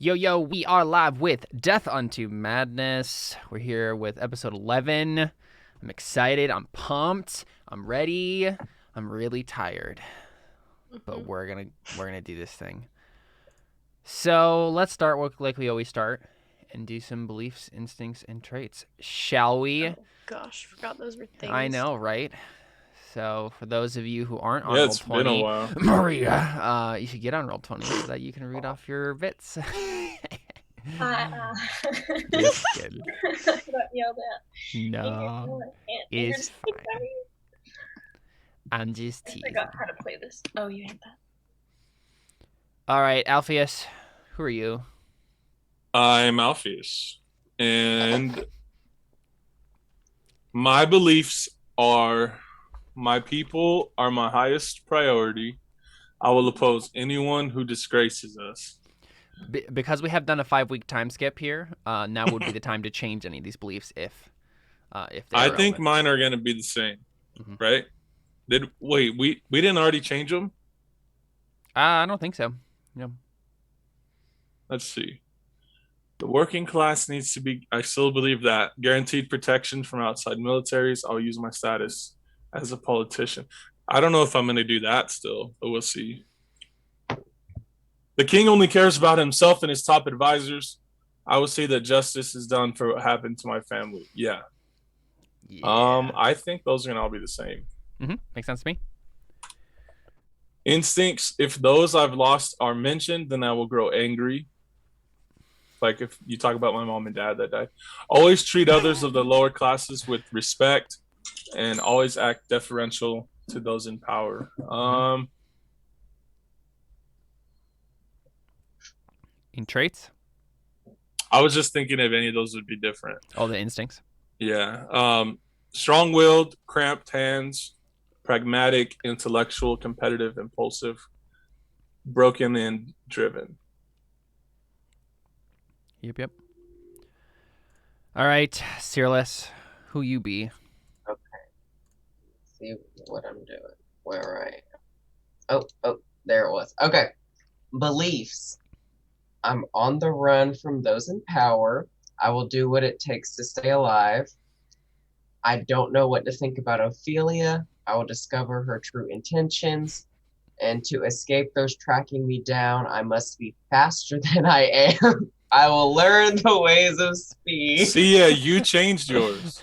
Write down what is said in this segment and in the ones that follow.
Yo, we are live with Death Unto Madness. We're here with episode 11. I'm excited. I'm pumped. I'm ready. I'm really tired. But we're gonna do this thing. So let's start like we always start and do some beliefs, instincts, and traits. Shall we? Oh, gosh, forgot those were things. I know, right? So for those of you who aren't on it's Roll20, been a while. Maria, you should get on Roll20 so that you can read off your bits. Just kidding. I got yelled at. No, it's fine. I'm just I teasing. forgot how to play this. Oh, you hit that. All right, Alpheus, who are you? I'm Alpheus, and my beliefs are my people are my highest priority. I will oppose anyone who disgraces us. Because we have done a 5-week time skip here, now would be the time to change any of these beliefs if I think mine are going to be the same, right? We didn't already change them? I don't think so. No. Let's see. The working class needs to be, I still believe that. Guaranteed protection from outside militaries. I'll use my status as a politician. I don't know if I'm going to do that still, but we'll see. The king only cares about himself and his top advisors. I would say that justice is done for what happened to my family. Yeah. I think those are going to all be the same. Makes sense to me. Instincts, if those I've lost are mentioned, then I will grow angry. Like if you talk about my mom and dad that died. Always treat others of the lower classes with respect and always act deferential to those in power. In traits? I was just thinking if any of those would be different. Oh, the instincts? Yeah. Strong-willed, cramped hands, pragmatic, intellectual, competitive, impulsive, broken, and driven. Yep. All right, Searless, who you be? Okay. See what I'm doing. Where I am. Oh, there it was. Okay. Beliefs. I'm on the run from those in power. I will do what it takes to stay alive. I don't know what to think about Ophelia. I will discover her true intentions. And to escape those tracking me down, I must be faster than I am. I will learn the ways of speed. See, yeah, you changed yours.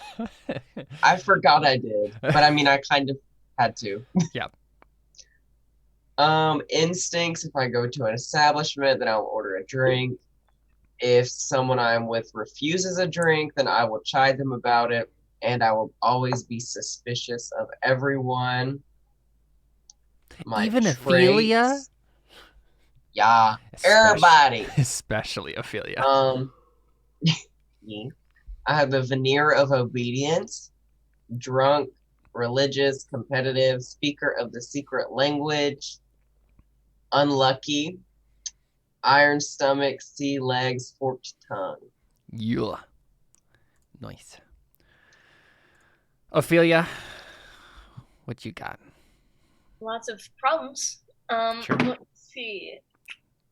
I forgot I did. But I mean, I kind of had to. Yeah. Instincts, if I go to an establishment, then I'll order a drink. If someone I'm with refuses a drink, then I will chide them about it. And I will always be suspicious of everyone. Even Ophelia? Yeah, everybody. Especially Ophelia. I have the veneer of obedience, drunk, religious, competitive, speaker of the secret language, unlucky, iron stomach, sea legs, forked tongue. Yeah. Nice. Ophelia, what you got? Lots of problems. Sure. Let's see.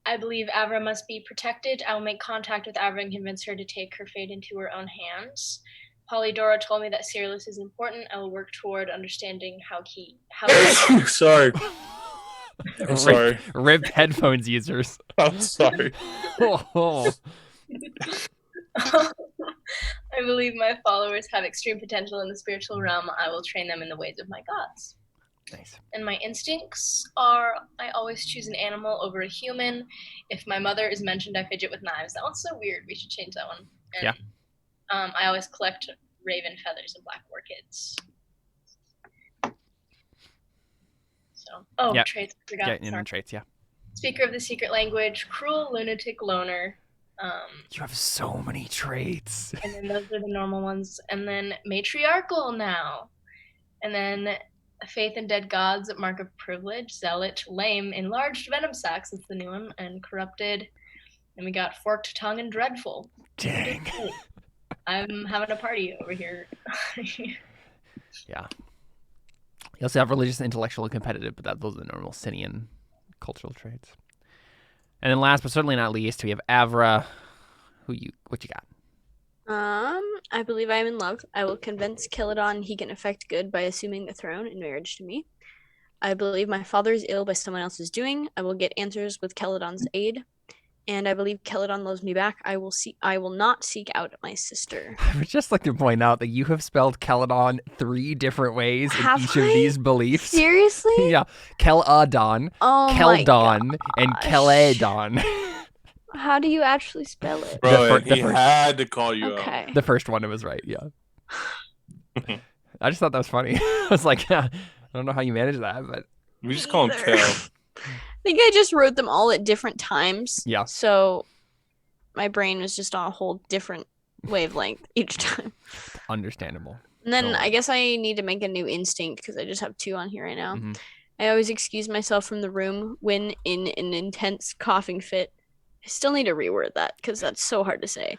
I believe Avra must be protected. I will make contact with Avra and convince her to take her fate into her own hands. Polydora told me that Searless is important. I will work toward understanding how Sorry. I'm sorry. Rip headphones users. I'm sorry. I believe my followers have extreme potential in the spiritual realm. I will train them in the ways of my gods. Nice. And my instincts are, I always choose an animal over a human. If my mother is mentioned, I fidget with knives. That one's so weird. We should change that one. And, yeah. I always collect raven feathers and black orchids. So, yeah. Traits. I forgot. Yeah, traits, yeah. Speaker of the secret language, cruel, lunatic, loner. You have so many traits. And then those are the normal ones. And then matriarchal now. And then faith in dead gods, mark of privilege, zealot, lame, enlarged venom sacs, that's the new one, and corrupted. And we got forked tongue and dreadful. Dang. I'm having a party over here. Yeah. You also have religious, intellectual, and competitive, but those are the normal Sinian cultural traits. And then last but certainly not least, we have Avra. What you got? I believe I am in love. I will convince Celadon he can effect good by assuming the throne in marriage to me. I believe my father is ill by someone else's doing. I will get answers with Celadon's aid. And I believe Celadon loves me back. I will not seek out my sister. I would just like to point out that you have spelled Celadon 3 different ways Have in each of I? these beliefs. Seriously? Yeah. Celadon, Oh my Keldon, and gosh. Keledon. How do you actually spell it? Bro, the he first- had to call you out. Okay. The first one, it was right, yeah. I just thought that was funny. I was like, I don't know how you managed that, but We just call him Either. Kel. I think I just wrote them all at different times. Yeah. So my brain was just on a whole different wavelength each time. understandable. And then Oh. I guess I need to make a new instinct because I just have 2 on here right now. Mhm. I always excuse myself from the room when in an intense coughing fit. I still need to reword that because that's so hard to say.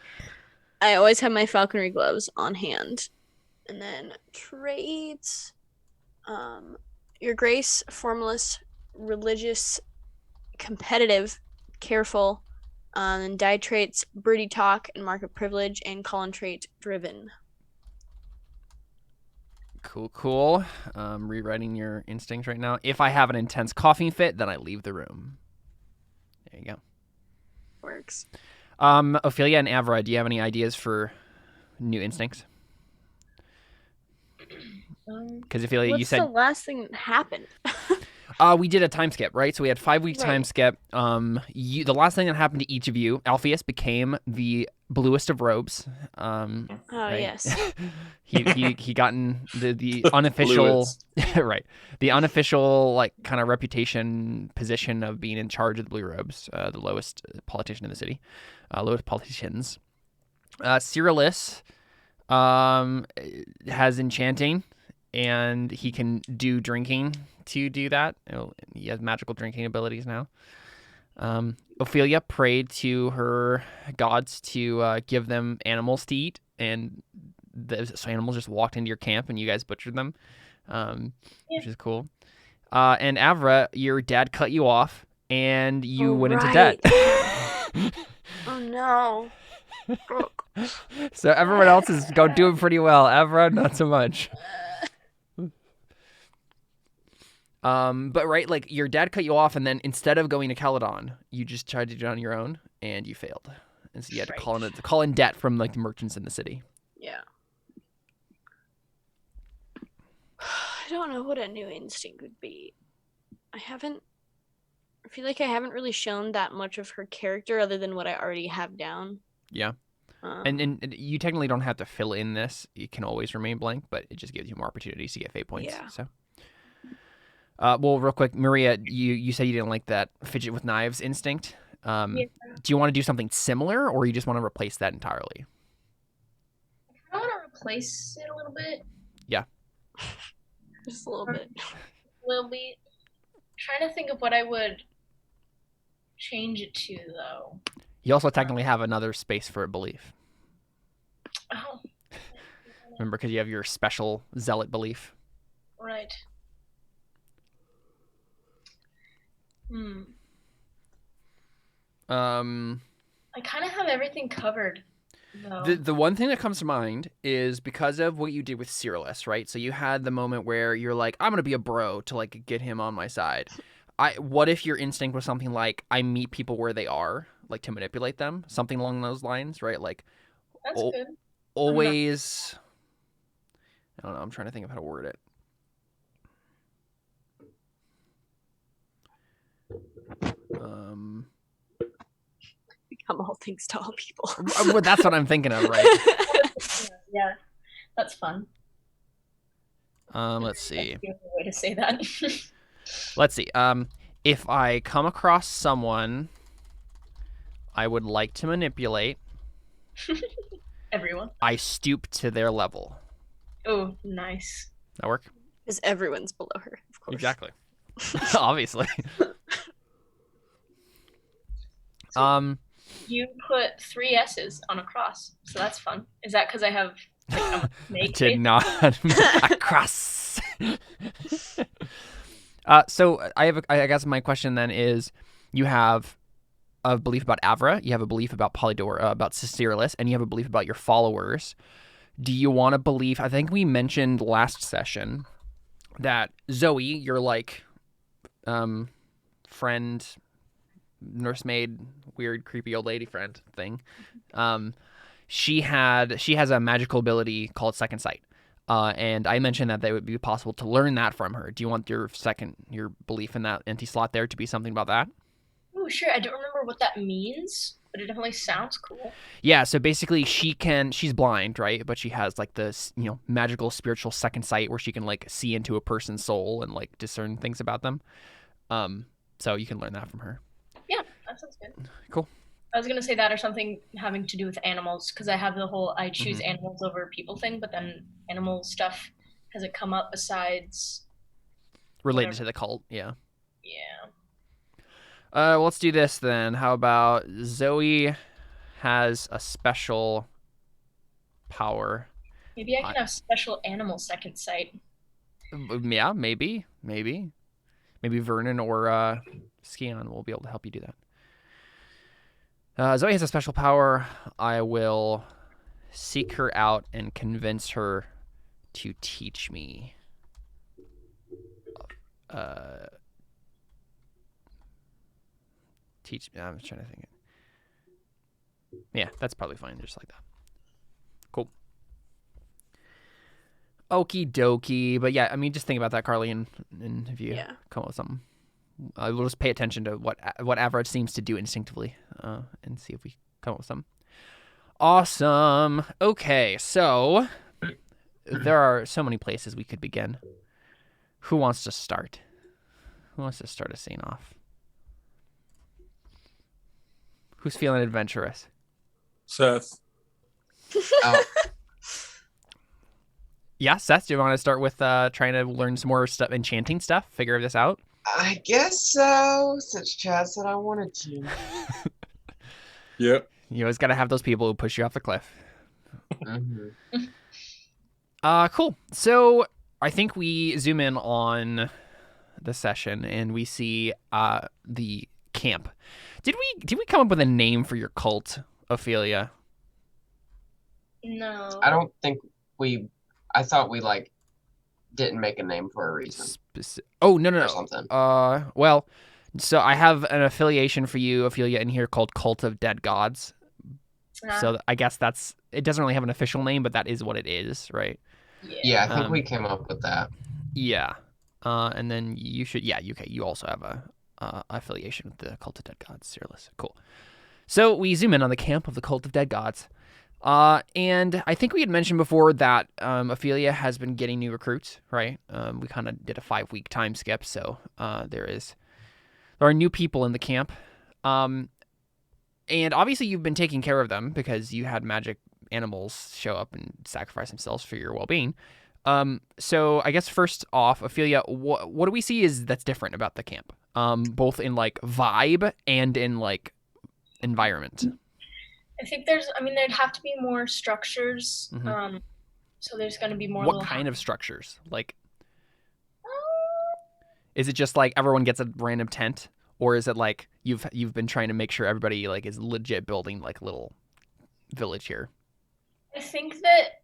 I always have my falconry gloves on hand. And then traits. Your grace, formalist, religious, competitive, careful, and die traits, birdie talk, and mark of privilege, and Colin trait, driven. Cool. Rewriting your instincts right now. If I have an intense coughing fit, then I leave the room. There you go. Works. Ophelia and Avra, do you have any ideas for new instincts? Because Ophelia, What's you said the last thing that happened? we did a time skip, right? So we had 5-week time Right. skip. The last thing that happened to each of you, Alpheus became the bluest of robes. Oh, Right. yes. he gotten the unofficial right, the unofficial like kind of reputation position of being in charge of the blue robes, the lowest politician in the city, lowest politicians. Cyrillus has enchanting, and he can do drinking to do that. He has magical drinking abilities now. Ophelia prayed to her gods to give them animals to eat, and so animals just walked into your camp and you guys butchered them, which is cool. And Avra, your dad cut you off and you Oh, went into right. debt. Oh, no. So everyone else is doing pretty well. Avra, not so much. But right, like your dad cut you off, and then instead of going to Caledon, you just tried to do it on your own, and you failed. And so you had to call in debt from like the merchants in the city. Yeah. I don't know what a new instinct would be. I feel like I haven't really shown that much of her character other than what I already have down. Yeah. And you technically don't have to fill in this. You can always remain blank, but it just gives you more opportunities to get fate points. Yeah. So. Well, real quick, Maria, you said you didn't like that fidget with knives instinct. Yeah. Do you want to do something similar, or you just want to replace that entirely? I want to replace it a little bit. Just a little bit. Will be trying to think of what I would change it to, though. You also technically have another space for a belief. Oh, Remember, because you have your special zealot belief. right. I kind of have everything covered, though. The one thing that comes to mind is because of what you did with Cyrillus, right? So you had the moment where you're like, I'm gonna be a bro to like get him on my side. What if your instinct was something like, I meet people where they are, like to manipulate them, something along those lines, right? Like That's good. always. I don't know. I'm trying to think of how to word it. Become all things to all people. Well, that's what I'm thinking of, right? Yeah, that's fun. Let's see. That's the only way to say that. Let's see. If I come across someone I would like to manipulate, Everyone. I stoop to their level. Oh, nice. That work? Because everyone's below her, of course. Exactly. Obviously. You put 3 S's on a cross, so that's fun. Is that because I have like a I snake did face? not across. So I guess my question then is, you have a belief about Avra, you have a belief about Polydor, about Ciceralis, and you have a belief about your followers. Do you want to believe? I think we mentioned last session that Zoe, your like friend, nursemaid, weird, creepy old lady friend thing, she has a magical ability called Second Sight. And I mentioned that it would be possible to learn that from her. Do you want your belief in that empty slot there to be something about that? Oh, sure. I don't remember what that means, but it definitely sounds cool. Yeah, so basically she's blind, right? But she has like this, magical spiritual second sight where she can like see into a person's soul and like discern things about them. So you can learn that from her. Yeah, that sounds good. Cool. I was gonna say that or something having to do with animals, because I have the whole I choose Mm-hmm. animals over people thing, but then animal stuff hasn't come up besides Related to the cult, yeah. Yeah. Well, let's do this then. How about Zoe has a special power? Maybe I can have special animal second sight. Yeah, maybe Vernon or Skion will be able to help you do that. Zoe has a special power. I will seek her out and convince her to teach me. I'm trying to think. Yeah, that's probably fine, just like that. Cool. Okie dokie. But yeah, I mean, just think about that, Carly, and if you come up with something. We'll just pay attention to what average seems to do instinctively and see if we come up with something. Awesome. Okay, so there are so many places we could begin. Who wants to start? Who wants to start a scene off? Who's feeling adventurous? Seth. Yeah, Seth, do you want to start with trying to learn some more stuff, enchanting stuff, figure this out? I guess so, since Chad said I wanted to. Yep. You always got to have those people who push you off the cliff. Mm-hmm. Cool. So I think we zoom in on the session and we see the camp. Did we come up with a name for your cult, Ophelia? No. I don't think I thought we didn't make a name for a reason. No. Or something. Well, so I have an affiliation for you, Ophelia, in here called Cult of Dead Gods. So I guess it doesn't really have an official name, but that is what it is, right? Yeah, I think we came up with that. Yeah. And then you should, you also have a affiliation with the Cult of Dead Gods, Cyrillus. Cool. So we zoom in on the camp of the Cult of Dead Gods. And I think we had mentioned before that Ophelia has been getting new recruits, right? We kind of did a 5-week time skip, so there are new people in the camp. And obviously you've been taking care of them because you had magic animals show up and sacrifice themselves for your well-being. So I guess first off, Ophelia, what do we see that's different about the camp? Both in vibe and in environment. I think there'd have to be more structures. Mm-hmm. So there's going to be more. What kind of structures? Is it just everyone gets a random tent, or is it you've been trying to make sure everybody is legit building a little village here? I think that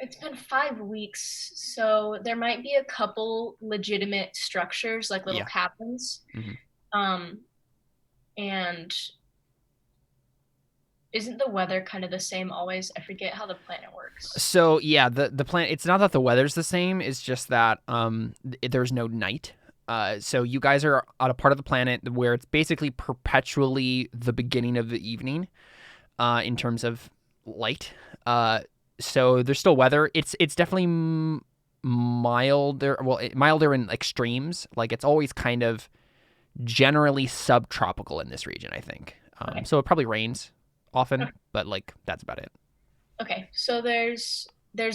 it's been 5 weeks, so there might be a couple legitimate structures, little cabins. Mm-hmm. And isn't the weather kind of the same always? I forget how the planet works. So yeah, the planet, it's not that the weather's the same, it's just that there's no night. So you guys are on a part of the planet where it's basically perpetually the beginning of the evening in terms of light. So there's still weather. It's definitely milder. Well, milder in extremes. It's always kind of generally subtropical in this region, I think. Okay. So it probably rains often, but that's about it. Okay, so there's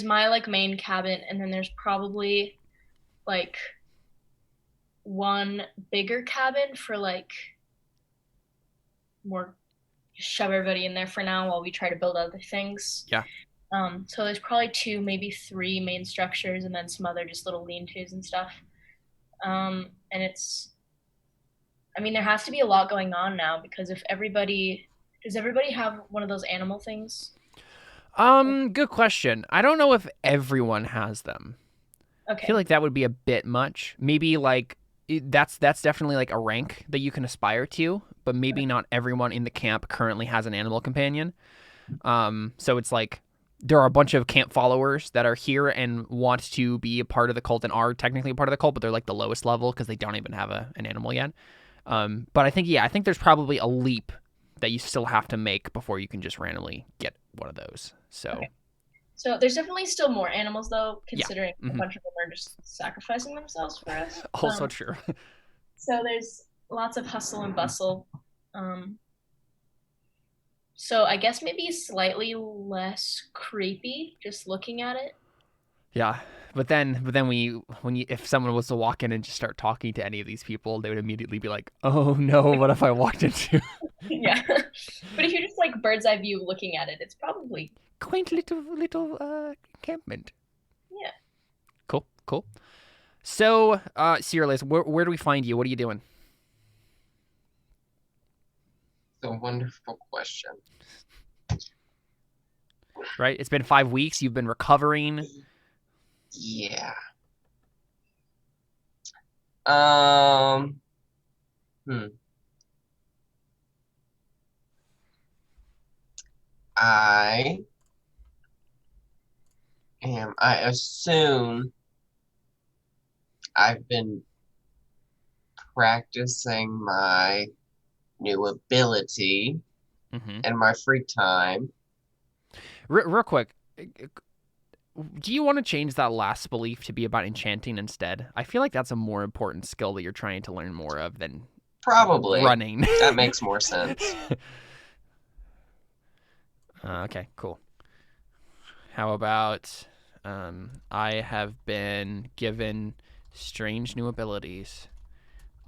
my main cabin, and then there's probably one bigger cabin for more shove everybody in there for now while we try to build other things. Yeah. So there's probably 2, maybe 3 main structures, and then some other just little lean-tos and stuff. And I mean, there has to be a lot going on now because if everybody does everybody have one of those animal things? Good question. I don't know if everyone has them. I Okay. feel like that would be a bit much. Maybe like that's definitely like a rank that you can aspire to, but maybe not everyone in the camp currently has an animal companion. So it's like there are a bunch of camp followers that are here and want to be a part of the cult and are technically a part of the cult, but they're like the lowest level because they don't even have an animal yet. But I think there's probably a leap that you still have to make before you can just randomly get one of those. So. Okay. So there's definitely still more animals though, Yeah. considering Mhm. a bunch of them are just sacrificing themselves for us. Also true. So there's lots of hustle and bustle. So I guess maybe slightly less creepy just looking at it. Yeah, but then if someone was to walk in and just start talking to any of these people, they would immediately be like, "Oh no, what if I walked into Yeah. But if you're just like bird's eye view looking at it, it's probably quaint little encampment?" Yeah. Cool. So, Cyrillus, where do we find you? What are you doing? It's a wonderful question. Right, it's been 5 weeks. You've been recovering. Yeah. I assume I've been practicing my new ability Mm-hmm. in my free time. Real quick, do you want to change that last belief to be about enchanting instead? I feel like that's a more important skill that you're trying to learn more of than Probably. running. That makes more sense. Okay, cool. How about I have been given strange new abilities.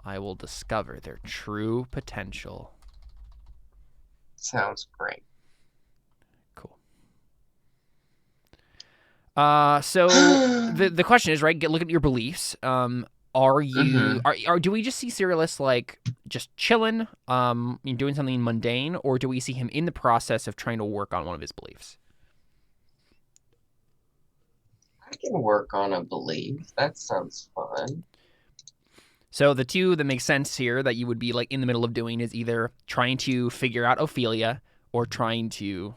I will discover their true potential. Sounds great. Cool. So the question is, right? Look at your beliefs. Are you do we just see Cyrillus like just chilling, doing something mundane, or do we see him in the process of trying to work on one of his beliefs? I can work on a belief. That sounds fun. So the two that make sense here that you would be like in the middle of doing is either trying to figure out Ophelia or trying to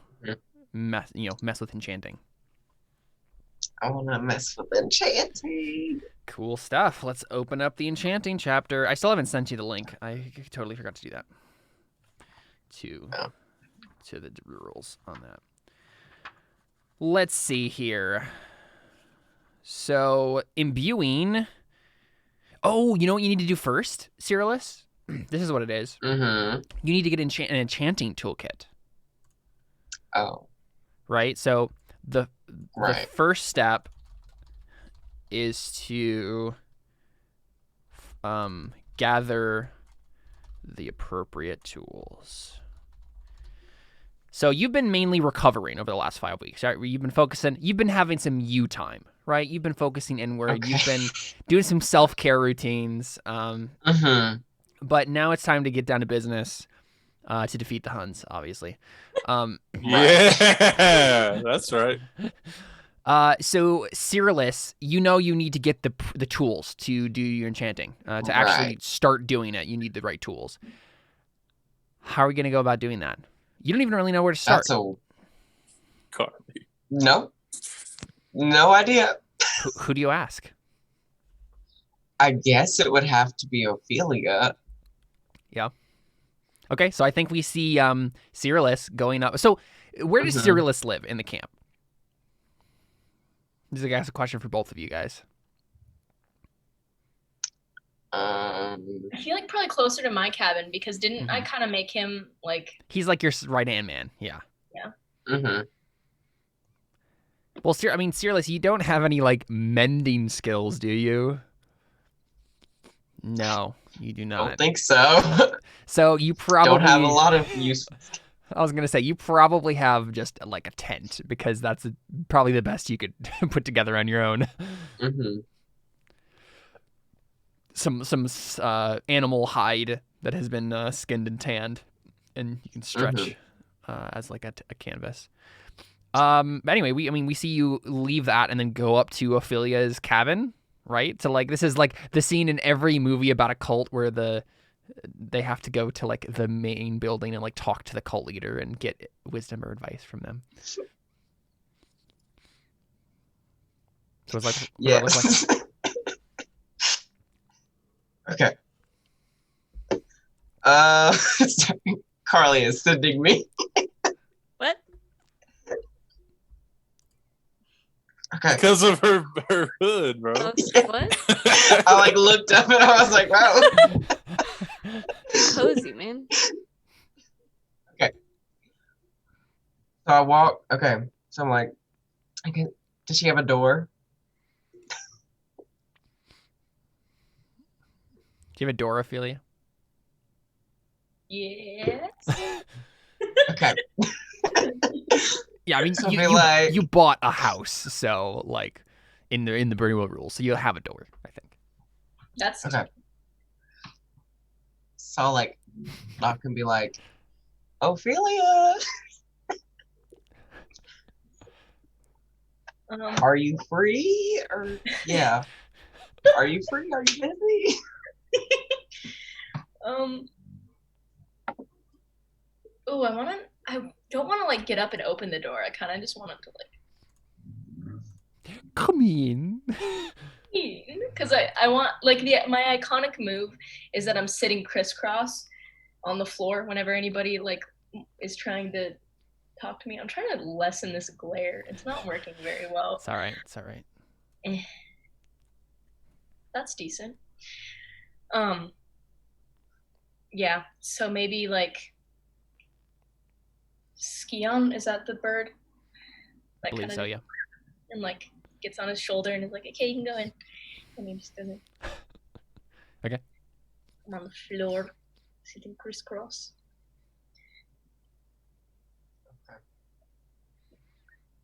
mess with enchanting. I want to mess with enchanting. Cool stuff. Let's open up the enchanting chapter. I still haven't sent you the link. I totally forgot to do that. To the rules on that. Let's see here. So imbuing. Oh, you know what you need to do first, Cyrillus? This is what it is. Mm-hmm. You need to get an enchanting toolkit. Oh. Right? So the first step is to gather the appropriate tools. So you've been mainly recovering over the last 5 weeks, right? You've been having some you time, right? You've been focusing inward. Okay. You've been doing some self-care routines. But now it's time to get down to business to defeat the Huns, obviously. Yeah, that's right. So Cyrillus, you need to get the tools to do your enchanting. To actually start doing it, you need the right tools. How are we going to go about doing that? You don't even really know where to start. Carly. No idea. Who do you ask? I guess it would have to be Ophelia. Yeah. Okay, so I think we see Cyrillus going up. So where does Cyrillus live in the camp? This is, I guess, a question for both of you guys. I feel like probably closer to my cabin because didn't I kind of make him like... He's like your right-hand man, yeah. Yeah. Well, Cyrillus, you don't have any like mending skills, do you? No, you do not. I don't think so. So you probably don't have a lot of use. I was going to say, you probably have just like a tent because that's probably the best you could put together on your own. Some animal hide that has been skinned and tanned, and you can stretch as like a canvas. But anyway, we see you leave that and then go up to Ophelia's cabin, right? So like this is like the scene in every movie about a cult where they have to go to like the main building and like talk to the cult leader and get wisdom or advice from them. So it's like what it looks like. Okay. Carly is sending me. What? Okay. Because of her hood, bro. What? I like looked up and I was like, wow. Cozy, man. Okay. So I walk. Okay. So I'm like, okay. Does she have a door? Do you have a door, Ophelia? Yes. Okay. Yeah, I mean, So you bought a house, so like in the Burning rules, so you'll have a door, I think. That's Okay. So I'll like knock and be like, Ophelia, are you free? Or yeah. Are you free? Are you busy? Oh, I don't want to like get up and open the door. I kind of just want him to like Come in. because I want like my iconic move is that I'm sitting crisscross on the floor whenever anybody like is trying to talk to me. I'm trying to lessen this glare. It's not working very well. It's all right. It's all right. That's decent. Yeah, so maybe like Skion, is that the bird? I believe so, yeah. And like gets on his shoulder and is like, okay, you can go in. And he just doesn't. Okay. I'm on the floor, sitting crisscross. Okay.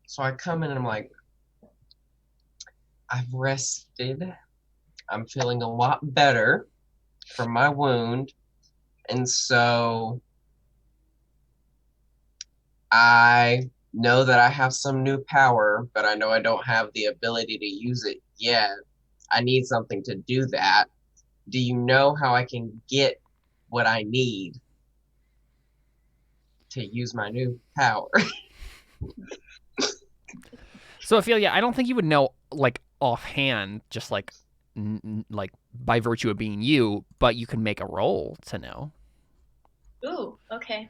So I come in and I'm like, I've rested. I'm feeling a lot better from my wound. And so I know that I have some new power, but I know I don't have the ability to use it yet. I need something to do that. Do you know how I can get what I need to use my new power? So Ophelia, I don't think you would know like offhand, just like like by virtue of being you, but you can make a roll to know. Ooh, okay.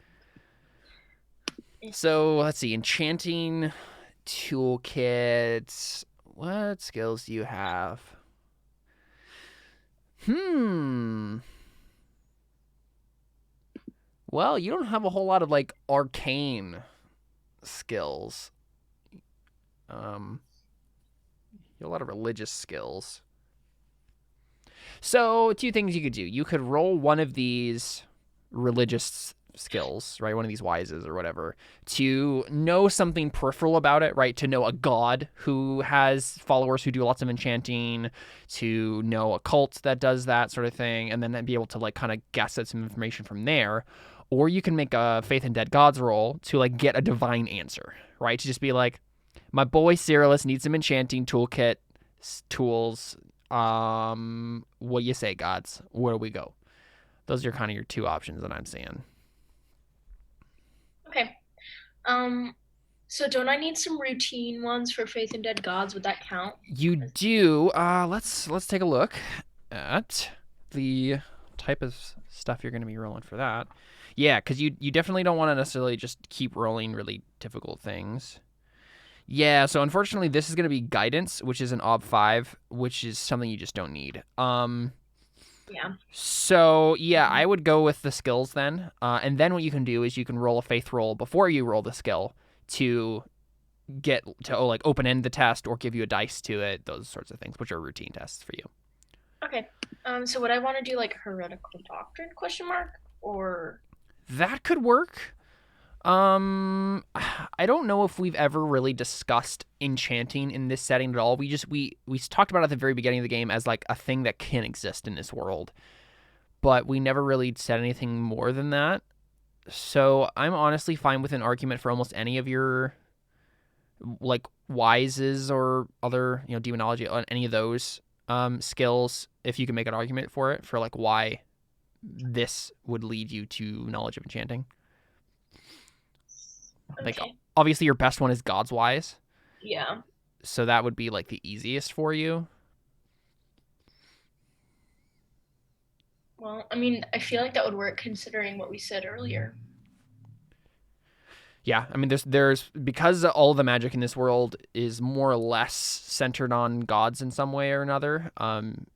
So let's see, enchanting toolkit. What skills do you have? Well, you don't have a whole lot of like arcane skills. You have a lot of religious skills. So, two things you could do. You could roll one of these religious skills, right? One of these wises or whatever, to know something peripheral about it, right? To know a god who has followers who do lots of enchanting, to know a cult that does that sort of thing, and then be able to like kind of guess at some information from there. Or you can make a Faith in Dead Gods roll to like get a divine answer, right? To just be like, my boy Cyrillus needs some enchanting toolkit tools. What you say, gods? Where do we go? Those are kind of your two options that I'm seeing. Okay. So don't I need some routine ones for Faith in Dead Gods? Would that count? You do. Let's take a look at the type of stuff you're going to be rolling for that. Yeah, because you definitely don't want to necessarily just keep rolling really difficult things. Yeah, so unfortunately, this is going to be guidance, which is an Ob 5, which is something you just don't need. Yeah. So, yeah, I would go with the skills then. And then what you can do is you can roll a faith roll before you roll the skill to get to like open-end the test or give you a dice to it, those sorts of things, which are routine tests for you. Okay. So would I want to do like heretical doctrine ? Or that could work. I don't know if we've ever really discussed enchanting in this setting at all. We talked about it at the very beginning of the game as like a thing that can exist in this world. but we never really said anything more than that. So I'm honestly fine with an argument for almost any of your like wises or other, demonology on any of those skills, if you can make an argument for it, for like why this would lead you to knowledge of enchanting. Like, Okay. obviously your best one is God's Wise, Yeah. so that would be like the easiest for you. Well, I mean, I feel like that would work considering what we said earlier. Yeah, I mean, there's because all the magic in this world is more or less centered on gods in some way or another.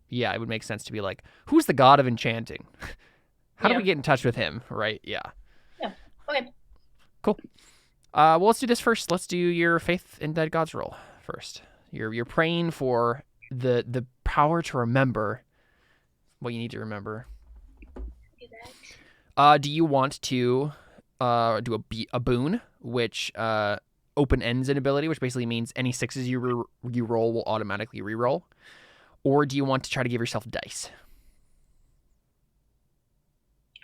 Yeah, it would make sense to be like, who's the god of enchanting? How do Yeah. we get in touch with him? Right? Yeah. Yeah. Okay. Cool. Well, let's do this first. Let's do your faith in dead gods roll first. You're praying for the power to remember what you need to remember. Do that. Do you want to do a boon, which open ends an ability, which basically means any sixes you roll will automatically reroll, or do you want to try to give yourself dice?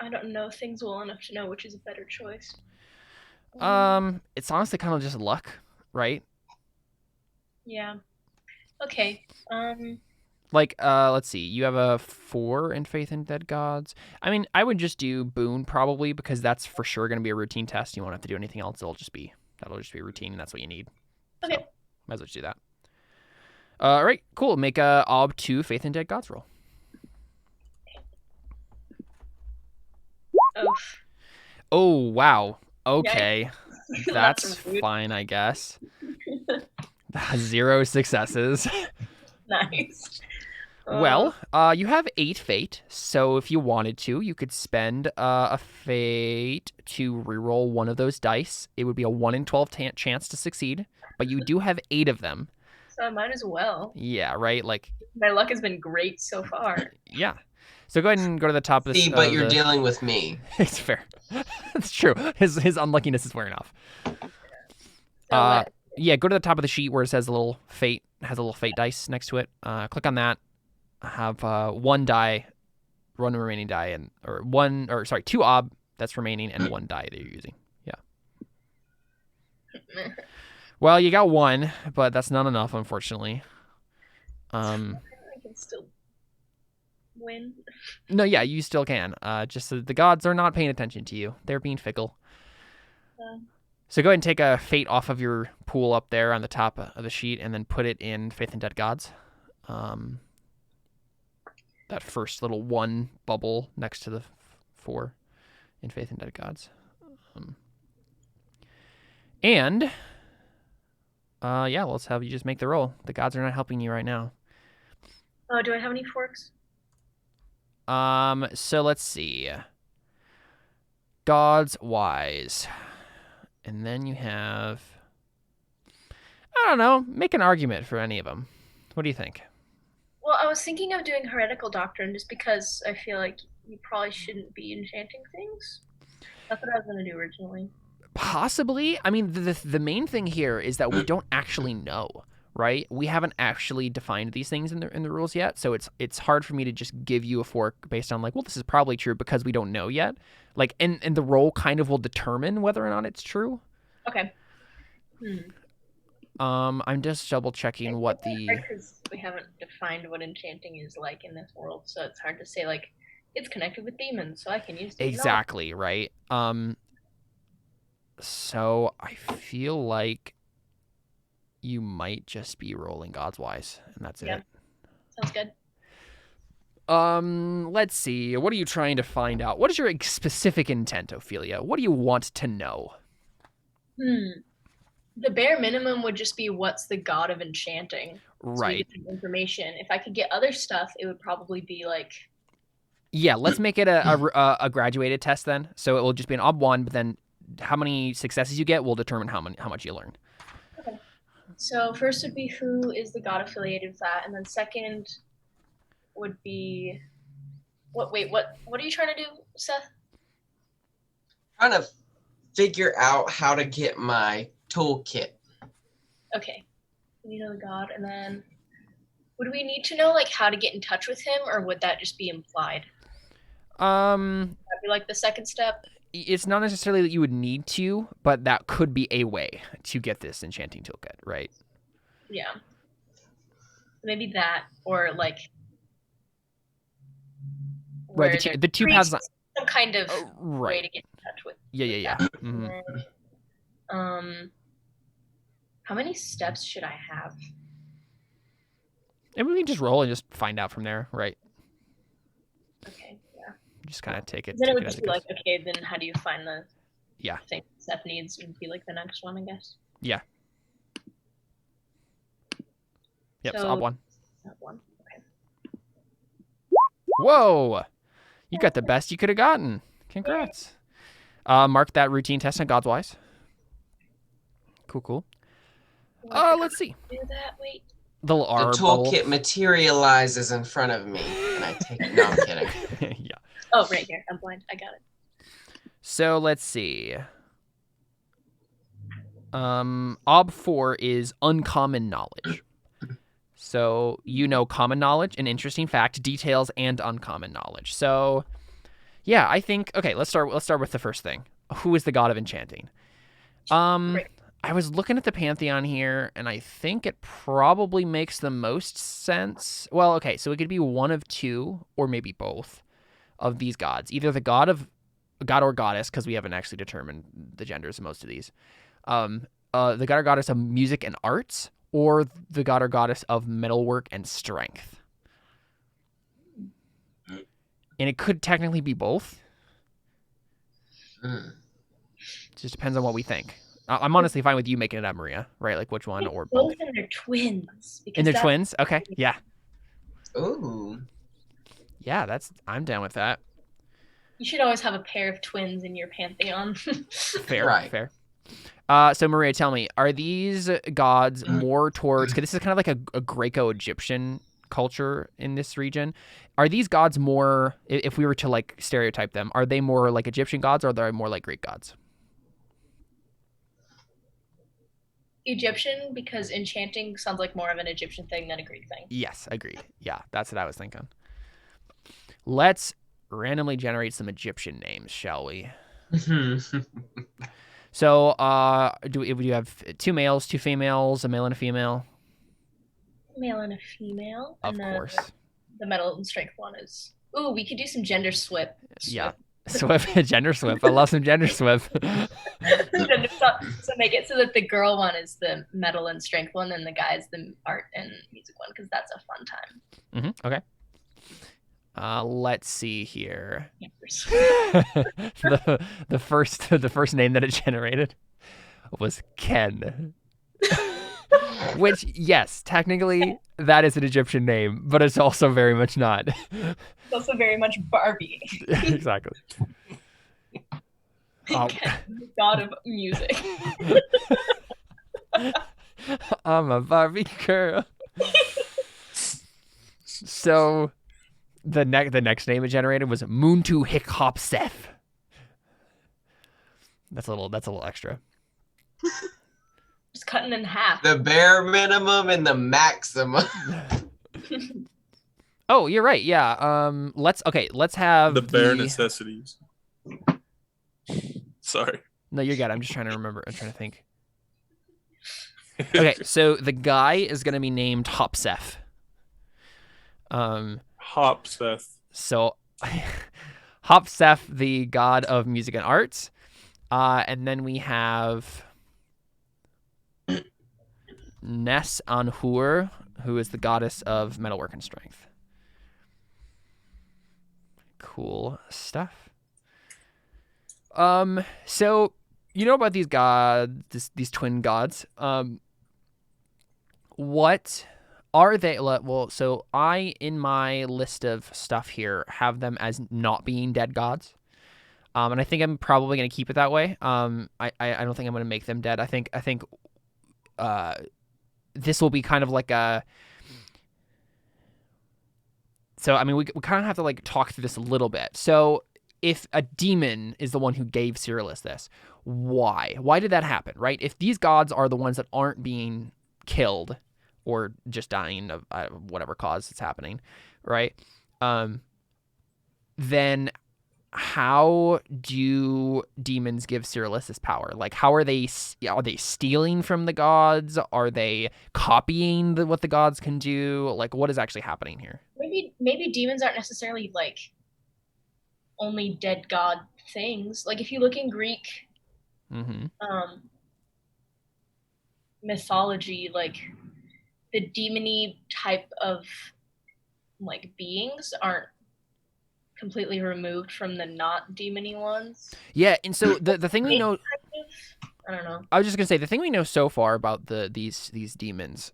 I don't know things well enough to know which is a better choice. It's honestly kind of just luck, right? Yeah. Okay. Like, let's see. You have a 4 in faith in dead gods. I mean, I would just do boon probably because that's for sure going to be a routine test. You won't have to do anything else. That'll just be routine, and that's what you need. Okay. So, might as well just do that. All right, cool. Make a ob 2 faith in dead gods roll. Oof. Oh wow. Okay, that's That's rude. fine, I guess. 0 successes. Nice. Well, you have 8 fate, so if you wanted to, you could spend a fate to reroll one of those dice. It would be a 1 in 12 chance to succeed, but you do have 8 of them. So I might as well. Yeah, right? Like, My luck has been great so far. yeah. So go ahead and go to the top of this. See, but you're dealing with me. It's fair. It's true. His unluckiness is wearing off. So Yeah, go to the top of the sheet where it says a little fate, has a little fate dice next to it. Click on that. Have one remaining die, two ob that's remaining, and 1 die that you're using. Yeah. Well, you got 1, but that's not enough, unfortunately. I can still win. No, yeah, you still can. Just the gods are not paying attention to you. They're being fickle. So go ahead and take a fate off of your pool up there on the top of the sheet, and then put it in faith in dead gods. That first little 1 bubble next to the 4 in faith in dead gods. Yeah, let's have you just make the roll. The gods are not helping you right now. Oh, do I have any forks? So let's see. Gods Wise. And then you have, I don't know, make an argument for any of them. What do you think? Well, I was thinking of doing heretical doctrine just because I feel like you probably shouldn't be enchanting things. That's what I was going to do originally. Possibly. I mean, the main thing here is that we don't actually know, right? We haven't actually defined these things in the rules yet, so it's hard for me to just give you a fork based on like, well, this is probably true because we don't know yet. Like, and the roll kind of will determine whether or not it's true. Okay. I'm just double checking what because we haven't defined what enchanting is like in this world, so it's hard to say like it's connected with demons, so I can use demons. Exactly, right? So I feel like you might just be rolling God's Wise, and that's it. Sounds good. Let's see. What are you trying to find out? What is your specific intent, Ophelia? What do you want to know? The bare minimum would just be what's the god of enchanting. Right. So we get some information. If I could get other stuff, it would probably be like. Yeah, let's make it a graduated test then. So it will just be an ob 1, but then how many successes you get will determine how much you learn. Okay. So first would be who is the god affiliated with that, and then second would be what are you trying to do, Seth? Trying to figure out how to get my toolkit. Okay. You know the god, and then would we need to know like how to get in touch with him, or would that just be implied? Um, That'd be like the second step. it's not necessarily that you would need to, but that could be a way to get this enchanting toolkit, right? Yeah. Maybe that, or like. Right. where The two there's paths. some kind of way Right. to get in touch with. Yeah. that. Mhm. How many steps should I have? And we can just roll and just find out from there, right? Okay, yeah. Just kind of take it. Then it take would it as just it be goes. like, okay, then how do you find the Yeah. thing Seth needs? Would be like the next one, I guess. Yeah. Yep. So So- up one. That one. Okay. Whoa! You got the best you could have gotten. Congrats. Mark that routine test on God's Wise. Cool. Let's see. Do that. Wait. The little The R toolkit bubble. materializes in front of me, and I take it. No, I'm kidding. Yeah. Oh, right here. I'm blind. I got it. So let's see. Ob 4 is uncommon knowledge. So you know common knowledge, an interesting fact, details, and uncommon knowledge. So yeah, I think okay, let's start with the first thing. Who is the god of enchanting? Great. I was looking at the pantheon here, and I think it probably makes the most sense. Well, okay, so it could be one of two, or maybe both, of these gods. Either the god or goddess, because we haven't actually determined the genders of most of these. The god or goddess of music and arts, or the god or goddess of metalwork and strength. And it could technically be both. Mm. It just depends on what we think. I'm honestly fine with you making it up, Maria, right? Like which one or both. And they're twins. Because And they're that's- twins? Okay, yeah. Ooh. Yeah, I'm down with that. You should always have a pair of twins in your pantheon. Fair, Right. fair. So Maria, tell me, are these gods more towards? Because this is kind of like a Greco-Egyptian culture in this region. Are these gods more? If we were to like stereotype them, are they more like Egyptian gods, or are they more like Greek gods? Egyptian, because enchanting sounds like more of an Egyptian thing than a Greek thing. Yes, agreed. Yeah, that's what I was thinking. Let's randomly generate some Egyptian names, shall we? So, do you have two males, two females, a male and a female? Male and a female. Of and course. The metal and strength one is. Ooh, we could do some gender swip. Yeah. Swip, gender swip. I love some gender swip. So make it so that the girl one is the metal and strength one, and the guy is the art and music one, because that's a fun time. Okay. Let's see here. Campers. the first name that it generated was Ken. Which, yes, technically that is an Egyptian name, but it's also very much not. It's also very much Barbie. Exactly. God of music. I'm a Barbie girl. So the next name it generated was Muntu Hick Hop Seth. That's a little extra. Just cutting in half. The bare minimum and the maximum. Oh, you're right. Yeah. Let's have The bare necessities. Sorry. No, you're good. I'm just trying to remember. I'm trying to think. Okay, so the guy is gonna be named Hopseth. Hopseth. So Hopseth, the god of music and arts, and then we have Ness Anhur, who is the goddess of metalwork and strength. Cool stuff. So you know about these gods, these twin gods. What are they? Well, so I, in my list of stuff here, have them as not being dead gods. And I think I'm probably going to keep it that way. I don't think I'm going to make them dead. I think this will be kind of like a. So, I mean, we kind of have to like talk through this a little bit. So if a demon is the one who gave Cyrillus this, why? Why did that happen, right? If these gods are the ones that aren't being killed or just dying of whatever cause it's happening, right? Then how do demons give Cyrillus this power? Like, how are they stealing from the gods? Are they copying what the gods can do? Like, what is actually happening here? Maybe demons aren't necessarily like only dead god things. Like if you look in Greek mythology, like the demony type of like beings aren't completely removed from the not demony ones. Yeah, and so the thing we know, I don't know. I was just gonna say the thing we know so far about these demons,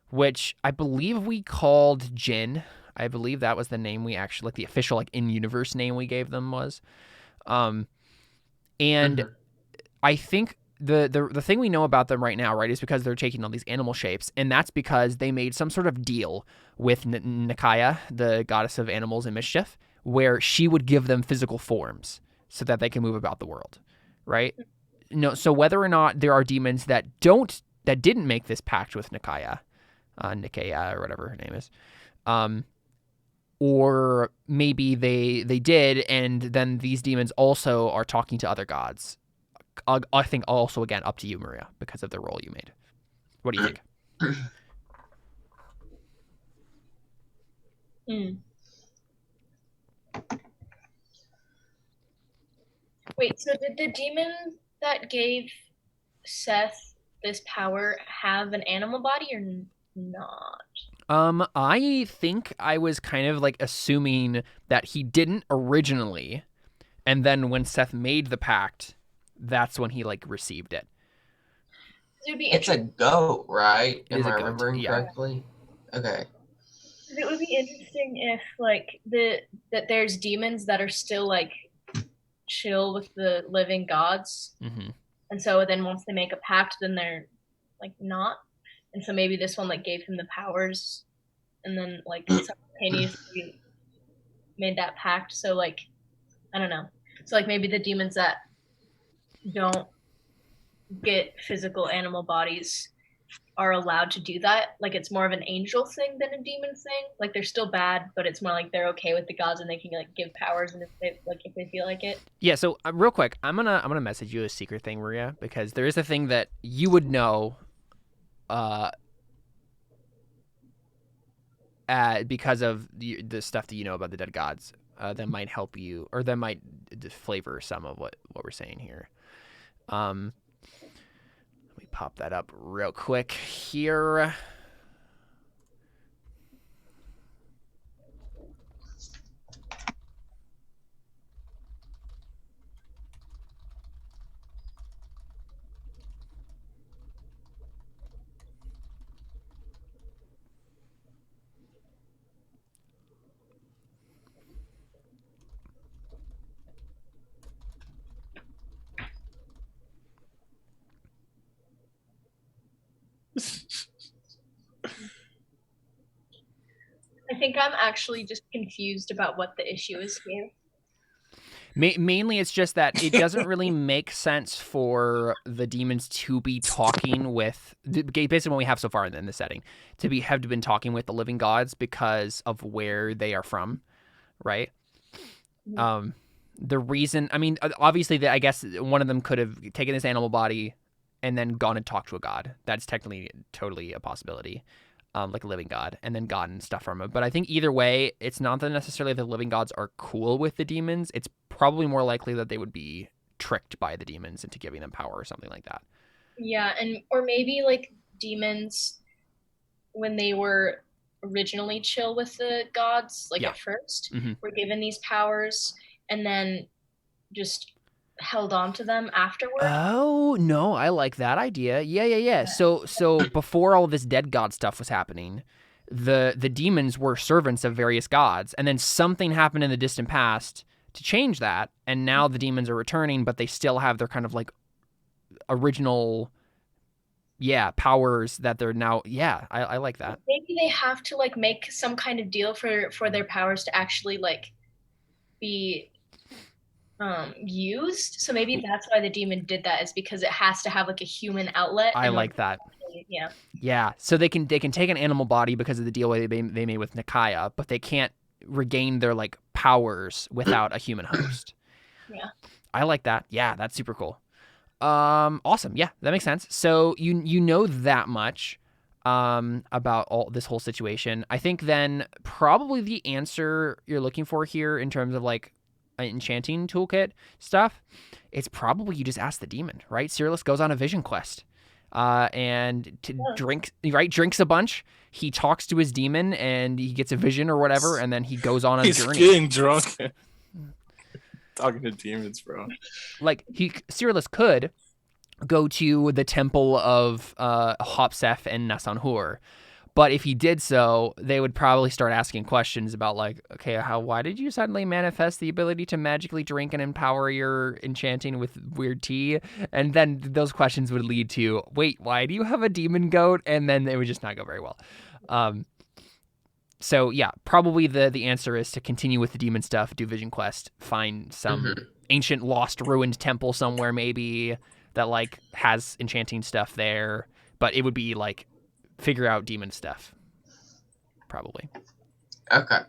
which I believe we called Jinn. I believe that was the name we actually, like the official like in-universe name we gave them was, and I think the thing we know about them right now, right, is because they're taking all these animal shapes, and that's because they made some sort of deal with Nikaya, the goddess of animals and mischief, where she would give them physical forms so that they can move about the world, right? No, so whether or not there are demons that didn't make this pact with Nikaya, or whatever her name is, or maybe they did, and then these demons also are talking to other gods. I think also, again, up to you, Maria, because of the role you made. What do you think? Wait, so did the demon that gave Seth this power have an animal body or not? I think I was kind of like assuming that he didn't originally, and then when Seth made the pact, that's when he like received it. It's a goat, right? It is Am I a goat, remembering correctly? Okay. It would be interesting if like that there's demons that are still like chill with the living gods, and so then once they make a pact, then they're like not, and so maybe this one like gave him the powers, and then like simultaneously made that pact. So like I don't know. So like maybe the demons that don't get physical animal bodies are allowed to do that. Like it's more of an angel thing than a demon thing. Like they're still bad, but it's more like they're okay with the gods and they can like give powers and if they feel like it. Yeah. So real quick, I'm gonna message you a secret thing, Maria, because there is a thing that you would know, because of the stuff that you know about the dead gods, that might help you, or that might flavor some of what we're saying here. Let me pop that up real quick here. I think I'm actually just confused about what the issue is here. Mainly, it's just that it doesn't really make sense for the demons to be talking with, basically what we have so far in the setting, have been talking with the living gods because of where they are from, right? The reason, I mean, obviously, I guess one of them could have taken this animal body and then gone and talked to a god. That's technically totally a possibility. Like a living god, and then gotten stuff from it. But I think either way, it's not that necessarily the living gods are cool with the demons. It's probably more likely that they would be tricked by the demons into giving them power or something like that. Yeah, or maybe like demons, when they were originally chill with the gods, like at first, were given these powers and then just held on to them afterward. Oh no, I like that idea. Yeah. So before all this dead god stuff was happening, the demons were servants of various gods, and then something happened in the distant past to change that, and now the demons are returning, but they still have their kind of like original powers that they're now. I like that. Maybe they have to like make some kind of deal for their powers to actually like be used. So maybe that's why the demon did that, is because it has to have like a human outlet. I like that. Yeah. So they can take an animal body because of the deal they made with Nikaya, but they can't regain their like powers without a human host. Yeah. I like that. Yeah, that's super cool. Awesome. Yeah, that makes sense. So you know that much about all this whole situation. I think then probably the answer you're looking for here in terms of like an enchanting toolkit stuff, it's probably you just ask the demon, right? Cyrillus goes on a vision quest. And drinks a bunch. He talks to his demon and he gets a vision or whatever, and then he goes on a journey. He's getting drunk. Talking to demons, bro. Like Cyrillus could go to the temple of Hopsef and Nasanhur, but if he did so, they would probably start asking questions about like, okay, why did you suddenly manifest the ability to magically drink and empower your enchanting with weird tea? And then those questions would lead to, wait, why do you have a demon goat? And then it would just not go very well. So yeah, probably the answer is to continue with the demon stuff, do vision quest, find some ancient lost ruined temple somewhere maybe that like has enchanting stuff there, but it would be like figure out demon stuff, probably. Okay.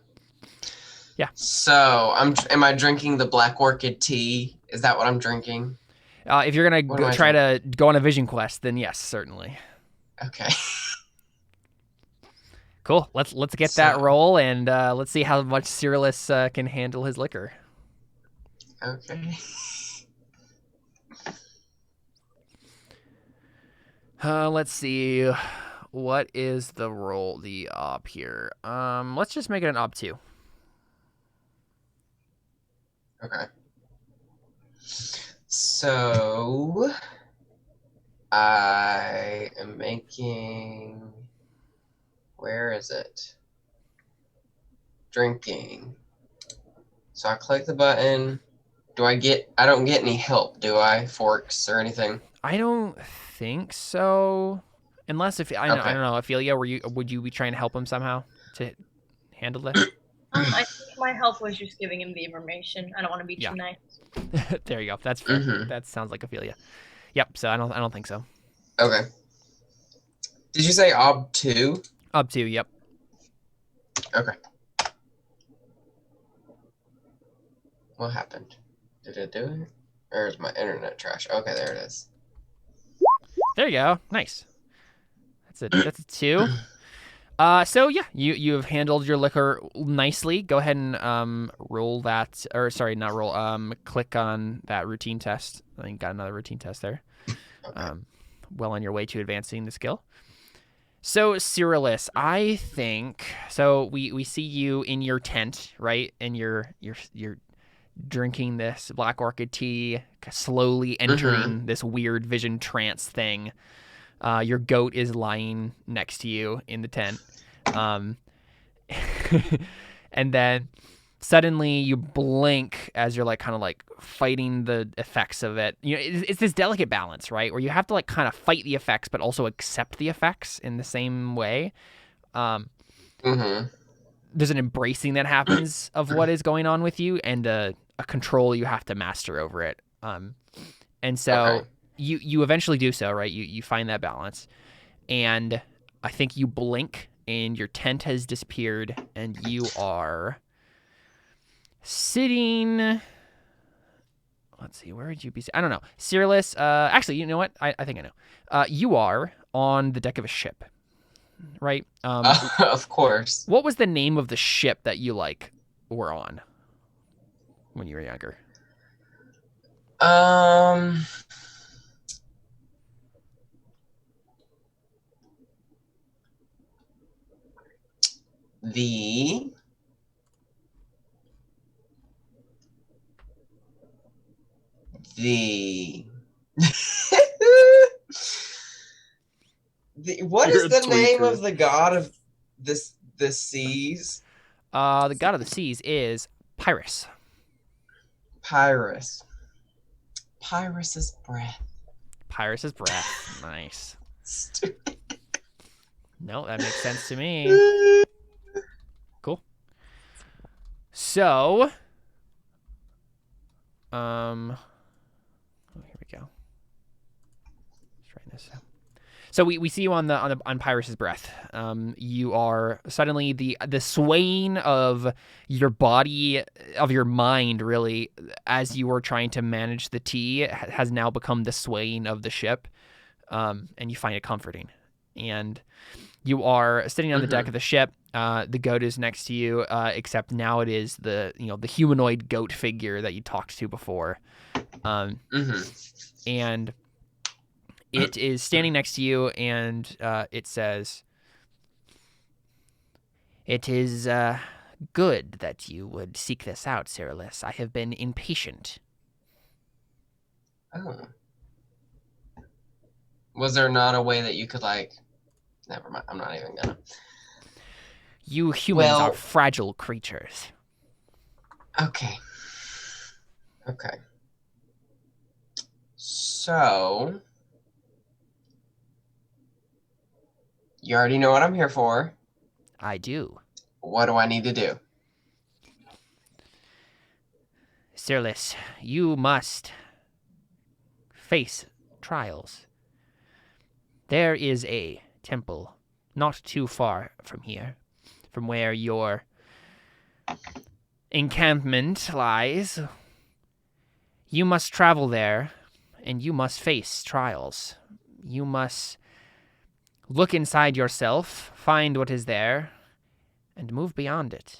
Yeah. So am I drinking the black orchid tea? Is that what I'm drinking? If you're gonna try to go on a vision quest, then yes, certainly. Okay. Cool. Let's get that roll, and let's see how much Cyrillus can handle his liquor. Okay. Let's see. What is the roll, the op here? Let's just make it an op 2. Okay. So I am making. Where is it? Drinking. So I click the button. I don't get any help, do I? Forks or anything? I don't think so. Unless I don't know, Ophelia, would you be trying to help him somehow to handle this? I think my help was just giving him the information. I don't want to be too nice. There you go. That's fair. Mm-hmm. That sounds like Ophelia. Yep. So I don't think so. Okay. Did you say ob 2? Up to, yep. Okay. What happened? Did it do it? Or is my internet trash? Okay, there it is. There you go. Nice. That's a 2. So yeah, you have handled your liquor nicely. Go ahead and roll that, or sorry, not roll. Click on that routine test. I think you got another routine test there. Okay. Well on your way to advancing the skill. So Cyrillus, I think so. We see you in your tent, right? And you're drinking this black orchid tea, slowly entering this weird vision trance thing. Your goat is lying next to you in the tent. And then suddenly you blink as you're like kind of like fighting the effects of it. You know, it's this delicate balance, right? Where you have to like kind of fight the effects, but also accept the effects in the same way. There's an embracing that happens of what is going on with you, and a control you have to master over it. And so you eventually do so, right? You find that balance, and I think you blink, and your tent has disappeared, and you are sitting. Let's see, where would you be? I don't know. Cyrillus, actually, you know what? I think I know. You are on the deck of a ship, right? Of course. What was the name of the ship that you were on when you were younger? What You're is the a name tweaker. of the god of the seas? The god of the seas is Pyrrhus. Pyrrhus. Pyrrhus's breath. Pyrrhus's breath. Nice. Stupid. No, that makes sense to me. Cool. So, here we go. Let's write this out. So we see you on Pyrrhus's breath. You are suddenly the swaying of your body, of your mind, really, as you were trying to manage the tea, has now become the swaying of the ship, and you find it comforting. And you are sitting on the deck of the ship. The goat is next to you, except now it is the humanoid goat figure that you talked to before, and it is standing next to you, and it says, "It is good that you would seek this out, Cyrillus. I have been impatient." Oh. Was there not a way that you could, like... Never mind, I'm not even gonna... You humans are fragile creatures. Okay. Okay. So... You already know what I'm here for. I do. What do I need to do? Cyrillus, you must face trials. There is a temple not too far from here, from where your encampment lies. You must travel there, and you must face trials. You must look inside yourself, find what is there, and move beyond it.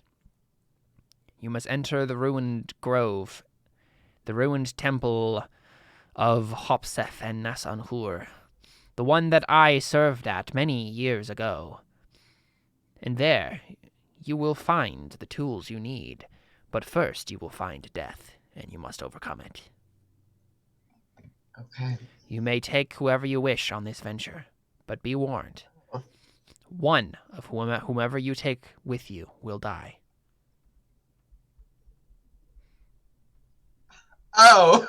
You must enter the ruined grove, the ruined temple of Hopseth and Nasanhur, the one that I served at many years ago. And there you will find the tools you need, but first you will find death, and you must overcome it. Okay. You may take whoever you wish on this venture, but be warned. One of whomever you take with you will die. Oh!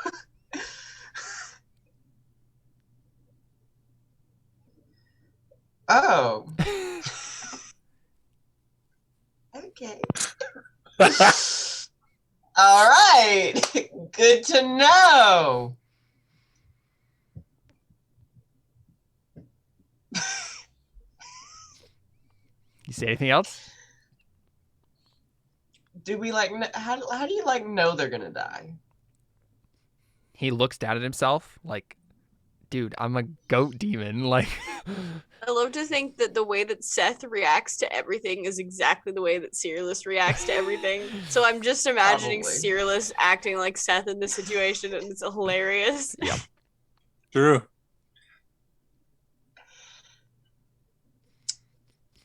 Oh. Okay. All right. Good to know. You say anything else? Do we how do you know they're gonna die? He looks down at himself like, dude, I'm a goat demon. Like, I love to think that the way that Seth reacts to everything is exactly the way that Cyrillus reacts to everything. So I'm just imagining Probably. Cyrillus acting like Seth in this situation, and it's hilarious. Yep. True.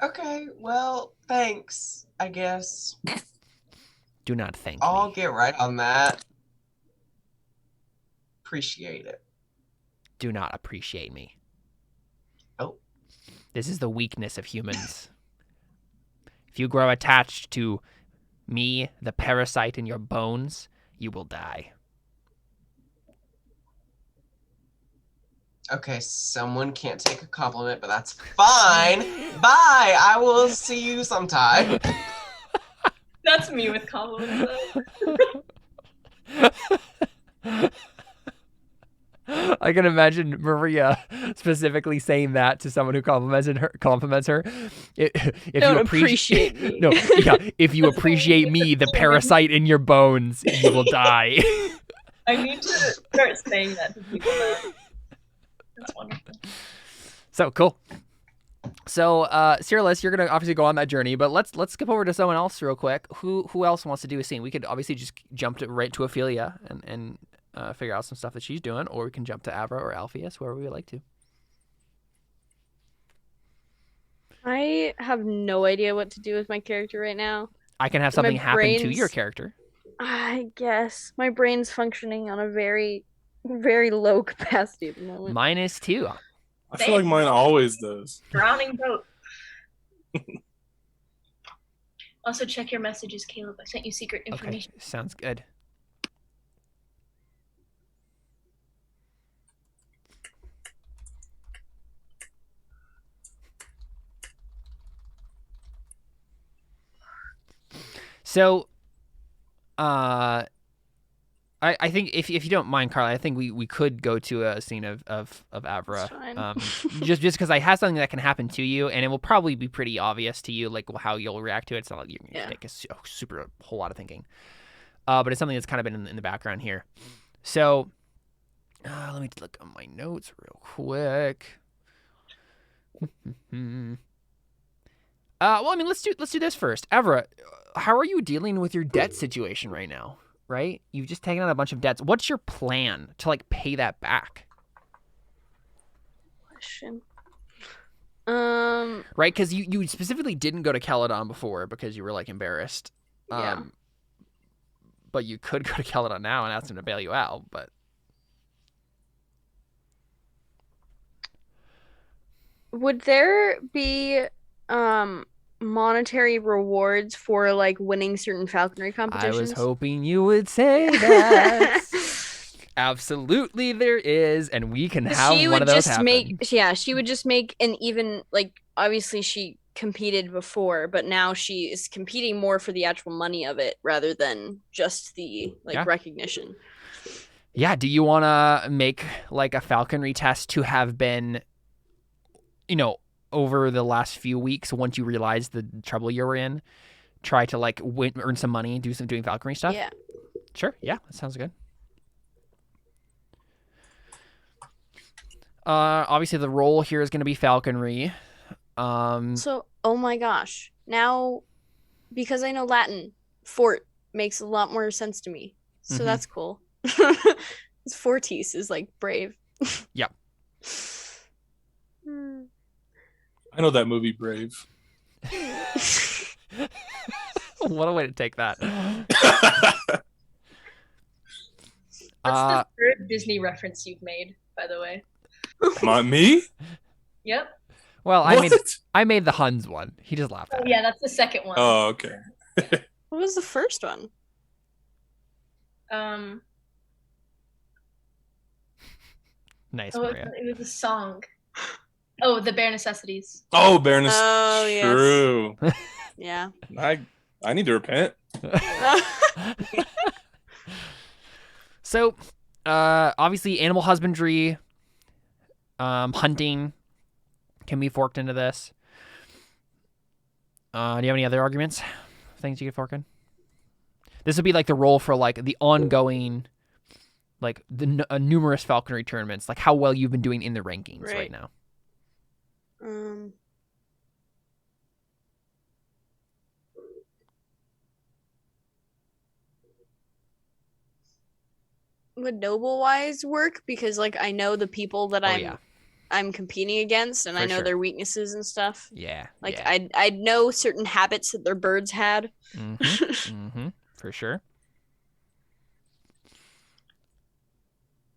Okay, well, thanks, I guess. do not thank I'll me. get right on that. Appreciate it. Do not appreciate me. Oh. This is the weakness of humans. If you grow attached to me, the parasite in your bones, you will die. Okay, someone can't take a compliment, but that's fine. Bye. I will see you sometime. That's me with compliments. I can imagine Maria specifically saying that to someone who compliments her. If Don't you appreciate me. No, yeah. If you appreciate me, the parasite in your bones, you will die. I need to start saying that to people now. That's wonderful. So cool. So, Cyrillus, you're gonna obviously go on that journey, but let's skip over to someone else real quick. Who else wants to do a scene? We could obviously just jump right to Ophelia and figure out some stuff that she's doing, or we can jump to Avra or Alpheus, wherever we would like to. I have no idea what to do with my character right now. I can have something happen to your character. I guess my brain's functioning on a very, very low capacity at the moment. Mine is too. I feel like mine always does. Drowning boat. Also, check your messages, Caleb. I sent you secret information. Okay, sounds good. So, I think if you don't mind, Carla, I think we could go to a scene of Avra. That's fine. Just because I have something that can happen to you, and it will probably be pretty obvious to you, like how you'll react to it. It's not like you're going to take a super whole lot of thinking. But it's something that's kind of been in the background here. So let me look on my notes real quick. Well, I mean, let's do this first. Avra, how are you dealing with your debt situation right now? Right? You've just taken on a bunch of debts. What's your plan to like pay that back? Question. Right? Because you specifically didn't go to Caledon before because you were like embarrassed. Yeah. But you could go to Caledon now and ask him to bail you out. But Would there be monetary rewards for like winning certain falconry competitions? I was hoping you would say that. Absolutely, there is, and we can have one of those happen. She would just make an even, like, obviously she competed before, but now she is competing more for the actual money of it rather than just the recognition. Yeah, do you want to make like a falconry test to have been, over the last few weeks, once you realize the trouble you were in, try to like earn some money, doing falconry stuff? Yeah. Sure. Yeah, that sounds good. Obviously the role here is going to be falconry. So, oh my gosh. Now, because I know Latin, fort makes a lot more sense to me. So that's cool. Fortis is like brave. Yep. I know that movie Brave. What a way to take that. That's the third Disney reference you've made, by the way. Me? Yep. Well, I made the Huns one. He just laughed at it. Yeah, that's the second one. Oh, okay. What was the first one? Nice, Oh, Maria. it was a song. Oh, the Bare Necessities. Oh, Bare Necessities. Oh, yes. True. Yeah. I need to repent. So, obviously, animal husbandry, hunting can be forked into this. Do you have any other arguments? Things you could fork in? This would be like the role for like the ongoing, like the numerous falconry tournaments, like how well you've been doing in the rankings right now. Would noble wise work? Because like I know the people that I'm competing against, and I know their weaknesses and stuff. Yeah. Like yeah. I'd know certain habits that their birds had. For sure.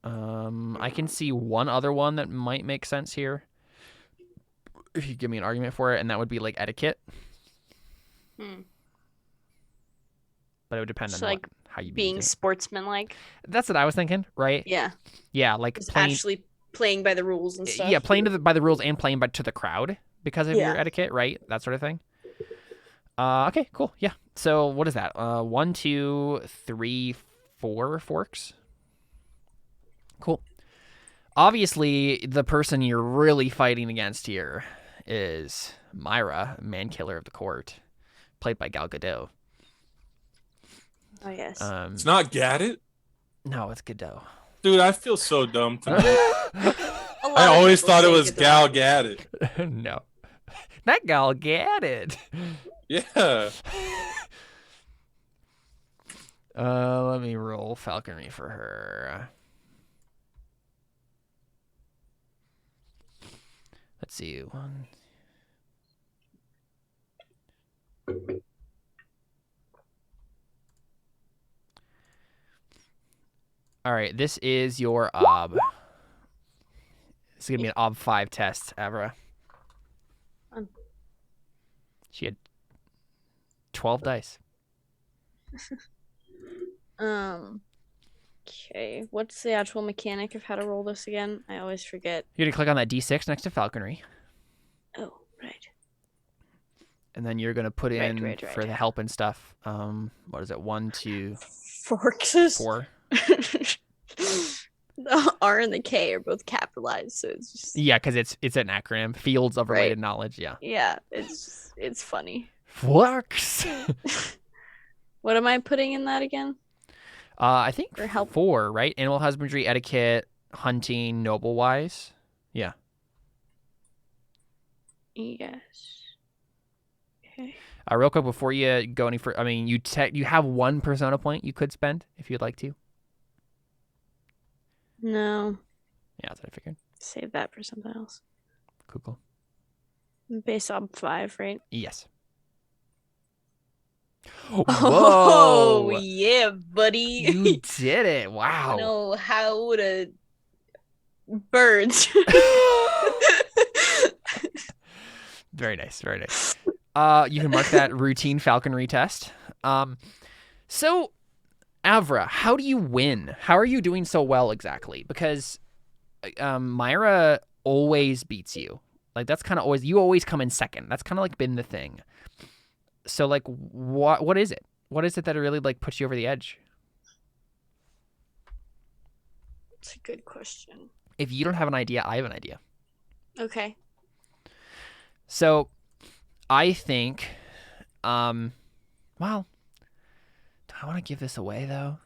I can see one other one that might make sense here. If you give me an argument for it, and that would be like etiquette. But it would depend on like how you being sportsmanlike. That's what I was thinking, right? Yeah. Yeah, like actually playing by the rules and stuff. Yeah, playing by the rules and playing to the crowd because of your etiquette, right? That sort of thing. Okay, cool. Yeah. So what is that? 1, 2, 3, 4 forks. Cool. Obviously, the person you're really fighting against here is Myra, man killer of the court, played by Gal Gadot. Oh yes. It's not Gadot? No, it's Gadot. Dude, I feel so dumb tonight. I always thought it was Gal Gadot. No. That Gal Gadot. Yeah. Let me roll falconry for her. Let's see. 1. All right, this is your OB. This is going to be an OB 5 test, Avra. She had 12 dice. Okay, what's the actual mechanic of how to roll this again? I always forget. You're going to click on that D6 next to falconry. Oh, right. And then you're going to put in for the help and stuff. What is it? 1, 2, forks. 4. The R and the K are both capitalized, so it's just Yeah, because it's an acronym. Fields of related Right. knowledge. Yeah. yeah, it's funny. Flux. What am I putting in that again? I think For help. 4, right? Animal husbandry, etiquette, hunting, noble wise. Yeah. Yes. Okay. Real quick before you go any further, I mean, you have 1 persona point you could spend if you'd like to. No, Yeah, that's what I figured. save that for something else. Cool. Based on 5, right? Yes. Oh Whoa! yeah, buddy. You did it! Wow. No, how would a birds? Very nice. Very nice. You can mark that routine falconry test. So, Avra, how do you win? How are you doing so well exactly? Because Myra always beats you. Like that's kind of always you always come in second. That's kind of like been the thing. So like what is it? What is it that really like puts you over the edge? It's a good question. If you don't have an idea, I have an idea. Okay. So, I think, well, do I want to give this away though?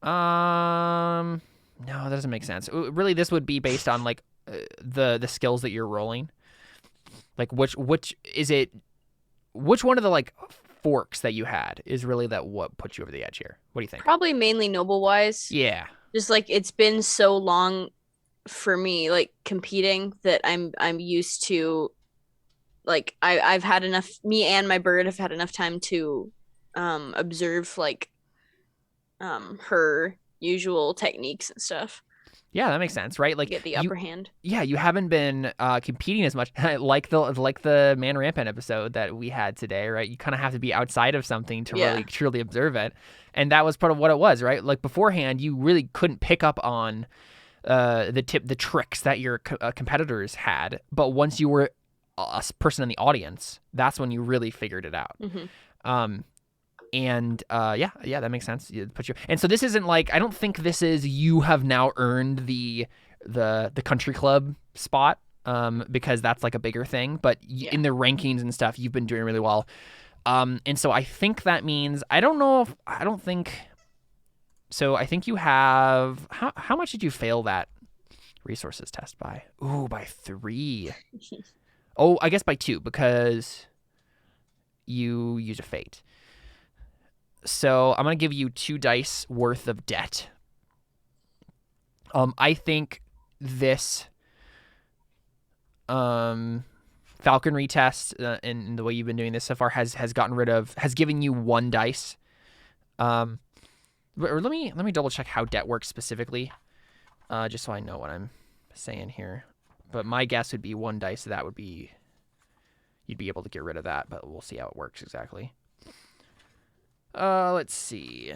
No, that doesn't make sense. Really, this would be based on like the skills that you're rolling. Like which is it? Which one of the like forks that you had is really that what put you over the edge here? What do you think? Probably mainly noble wise. Yeah. Just like it's been so long for me, like competing that I'm used to. Like I've had enough. Me and my bird have had enough time to observe like her usual techniques and stuff. Yeah, that makes sense, right? Like Get the upper hand. Yeah, you haven't been competing as much, like the Man Rampant episode that we had today, right? You kind of have to be outside of something to really truly observe it, and that was part of what it was, right? Like beforehand, you really couldn't pick up on the tricks that your competitors had, but once you were a person in the audience, that's when you really figured it out. Mm-hmm. Yeah, that makes sense. You put your and so this isn't like I don't think this is you have now earned the country club spot because that's like a bigger thing. But in the rankings and stuff, you've been doing really well. And so I think that means I think you have how much did you fail that resources test by? Ooh, by 3. Oh, I guess by 2 because you use a fate. So I'm going to give you 2 dice worth of debt. I think this falconry test and the way you've been doing this so far has given you 1 dice. Or let me double check how debt works specifically, just so I know what I'm saying here. But my guess would be 1 dice, so that would be you'd be able to get rid of that. But we'll see how it works exactly. Let's see.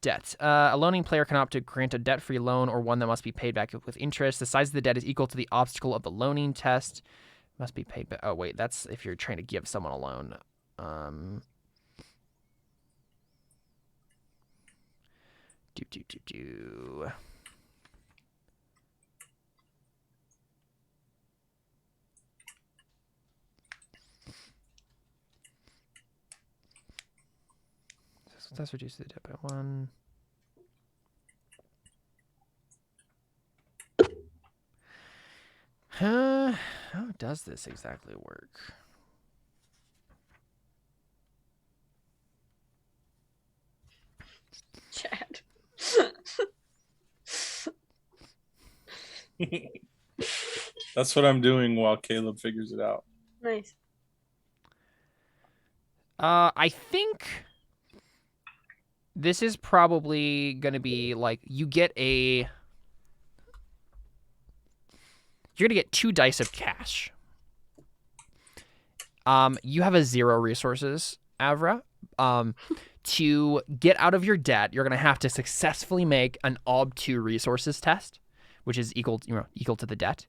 Debt. A loaning player can opt to grant a debt-free loan or one that must be paid back with interest. The size of the debt is equal to the obstacle of the loaning test. Must be paid back. Oh, wait. That's if you're trying to give someone a loan. That's reduced the debt by 1. How does this exactly work? Chad. That's what I'm doing while Caleb figures it out. Nice. I think this is probably going to be like you're going to get 2 dice of cash. You have a 0 resources, Avra. To get out of your debt, you're going to have to successfully make an OB2 resources test, which is equal to the debt.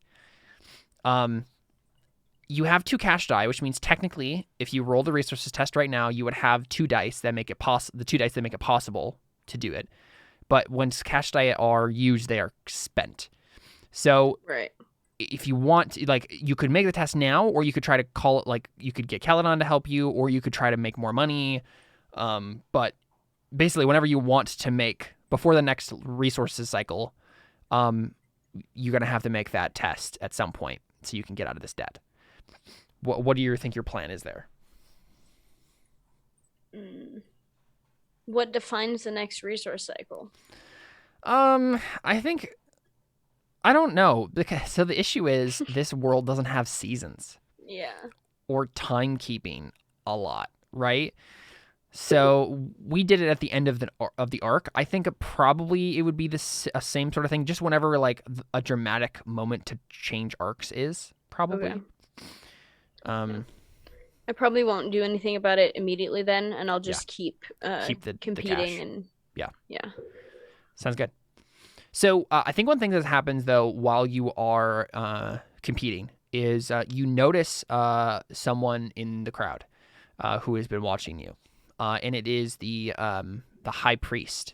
you have 2 cash die, which means technically, if you roll the resources test right now, you would have 2 dice that make it the 2 dice that make it possible to do it. But once cash die are used, they are spent. So Right. if you want, you could make the test now, or you could try to call it, you could get Caledon to help you, or you could try to make more money. But basically, whenever you want to make, before the next resources cycle, you're going to have to make that test at some point so you can get out of this debt. What do you think your plan is there? What defines the next resource cycle? I think, I don't know. So the issue is this world doesn't have seasons. Yeah. Or timekeeping a lot, right? So we did it at the end of the arc. I think probably it would be the same sort of thing, just whenever a dramatic moment to change arcs is, probably. Okay. I probably won't do anything about it immediately then, and I'll just keep the competing cash. and yeah. Sounds good. So I think one thing that happens though while you are competing is you notice someone in the crowd who has been watching you, and it is the high priest,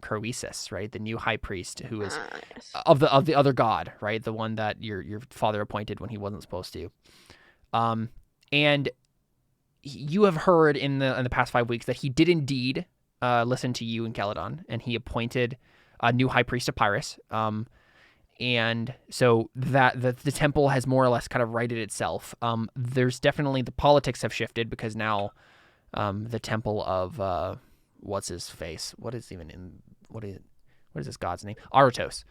Croesus, right? The new high priest who is Yes. of the other god, right? The one that your father appointed when he wasn't supposed to. And you have heard in the past 5 weeks that he did indeed listen to you and Caledon, and he appointed a new high priest of Pyrrhus. And so that the temple has more or less kind of righted itself. There's definitely, the politics have shifted because now the temple of what's his face? What is this god's name? Aratos.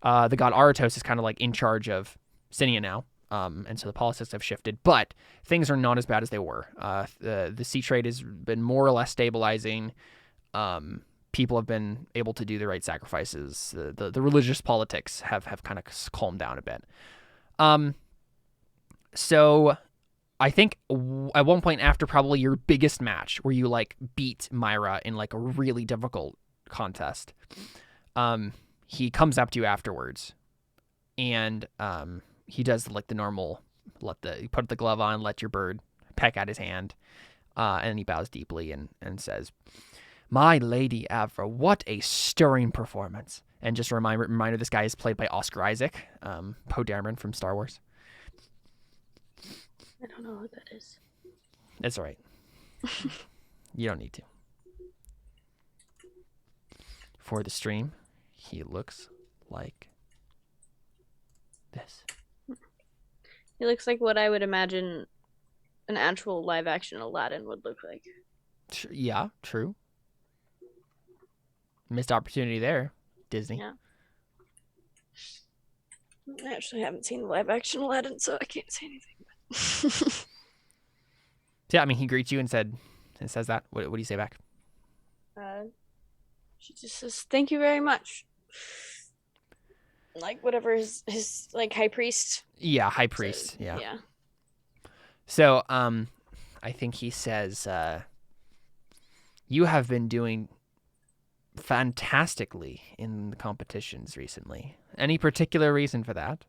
The god Aratos is kind of in charge of Sinia now. And so the politics have shifted, but things are not as bad as they were. The sea trade has been more or less stabilizing. People have been able to do the right sacrifices. The religious politics have kind of calmed down a bit. So I think at one point after probably your biggest match where you beat Myra in a really difficult contest, he comes up to you afterwards and, he does the normal, you put the glove on, let your bird peck at his hand, and he bows deeply and says, "My lady Avra, what a stirring performance!" And just a reminder, this guy is played by Oscar Isaac, Poe Dameron from Star Wars. I don't know who that is. It's all right. You don't need to. For the stream, he looks like this. He looks like what I would imagine an actual live action Aladdin would look like. Yeah, true. Missed opportunity there, Disney. Yeah. I actually haven't seen the live action Aladdin, so I can't say anything. Yeah, I mean, he greets you and says that. What do you say back? She just says, "Thank you very much." Whatever his high priest. Yeah, high priest. Says. Yeah. Yeah. So, I think he says, you have been doing fantastically in the competitions recently. Any particular reason for that?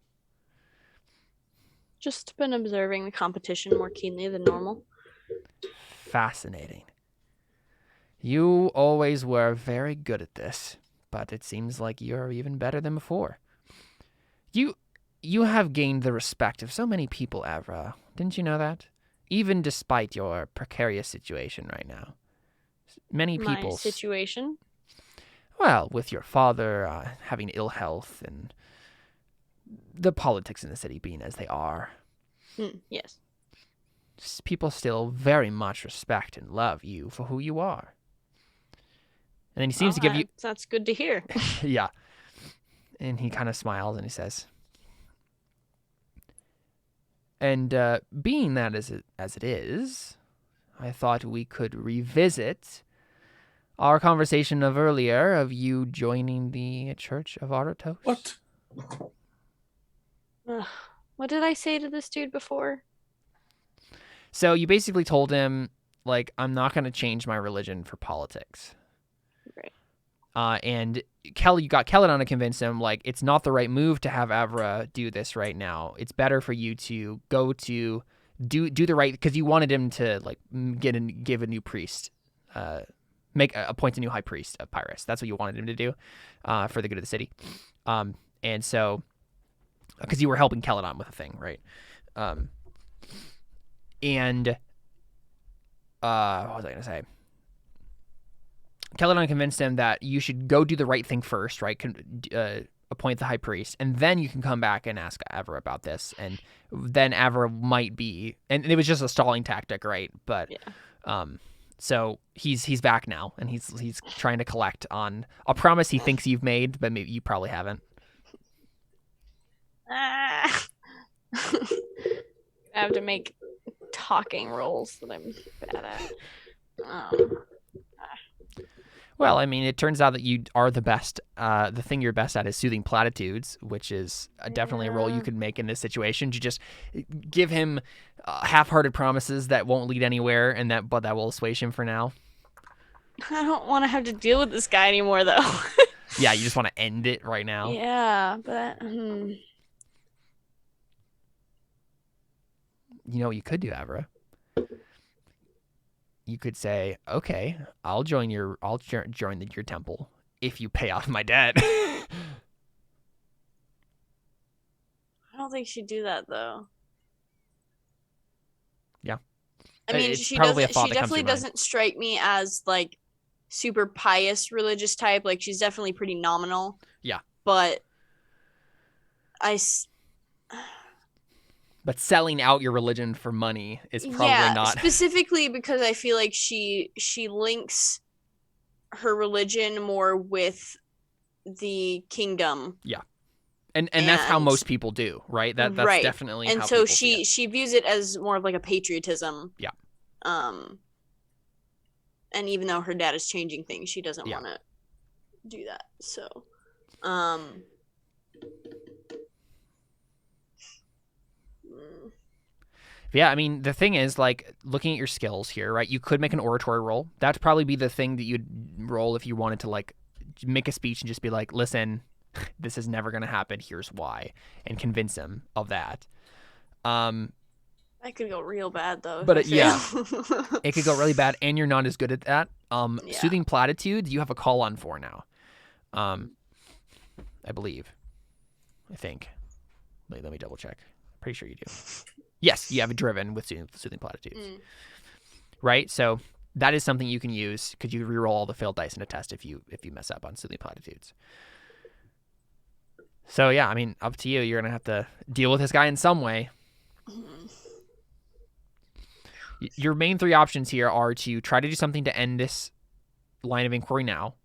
Just been observing the competition more keenly than normal. Fascinating. You always were very good at this, but it seems like you're even better than before. You have gained the respect of so many people, Avra. Didn't you know that? Even despite your precarious situation right now. Many people... My situation? Well, with your father having ill health and the politics in the city being as they are. Yes. People still very much respect and love you for who you are. And then he seems to give you... That's good to hear. Yeah. And he kind of smiles and he says... And being that as it is, I thought we could revisit our conversation of earlier of you joining the Church of Aratos. What? What did I say to this dude before? So you basically told him, I'm not going to change my religion for politics. Right. And you got Celadon to convince him, like, it's not the right move to have Avra do this right now. It's better for you to go to do the right, because you wanted him to, like, give a new priest, appoint a new high priest of Pyrrhus. That's what you wanted him to do, for the good of the city. And so, because you were helping Celadon with a thing, right? What was I going to say? Celadon convinced him that you should go do the right thing first, right? Appoint the high priest, and then you can come back and ask Avra about this, and then Avra might be, and it was just a stalling tactic, right? But, so he's back now, and he's trying to collect on a promise he thinks you've made, but maybe you probably haven't. I have to make talking rolls that I'm bad at. Well, I mean, it turns out that you are the best. The thing you're best at is soothing platitudes, which is definitely a role you could make in this situation. You just give him half-hearted promises that won't lead anywhere, but that will assuage him for now. I don't want to have to deal with this guy anymore, though. Yeah, you just want to end it right now. Yeah, but You know what you could do, Avra? You could say, "Okay, I'll join your temple if you pay off my debt." I don't think she'd do that, though. Yeah. I mean, It's she probably a doesn't. thought She that comes to definitely your mind. doesn't strike me as like super pious religious type. Like she's definitely pretty nominal. Yeah. But But selling out your religion for money is probably not. Specifically because I feel like she links her religion more with the kingdom. Yeah. And that's how most people do, right? That's right. definitely and how so people see it. she views it as more of like a patriotism. Yeah. And even though her dad is changing things, she doesn't want to do that. So Yeah, I mean, the thing is, like, looking at your skills here, right? You could make an oratory roll. That'd probably be the thing that you'd roll if you wanted to, like, make a speech and just be like, listen, this is never going to happen. Here's why. And convince him of that. That could go real bad, though. But it could go really bad, and you're not as good at that. Soothing platitudes, you have a call on for now. I believe. I think. Let me double check. Pretty sure you do. Yes, you have it driven with soothing platitudes. Right? So that is something you can use because you reroll all the failed dice in a test if you mess up on soothing platitudes. So yeah, I mean, up to you. You're going to have to deal with this guy in some way. Your main three options here are to try to do something to end this line of inquiry now,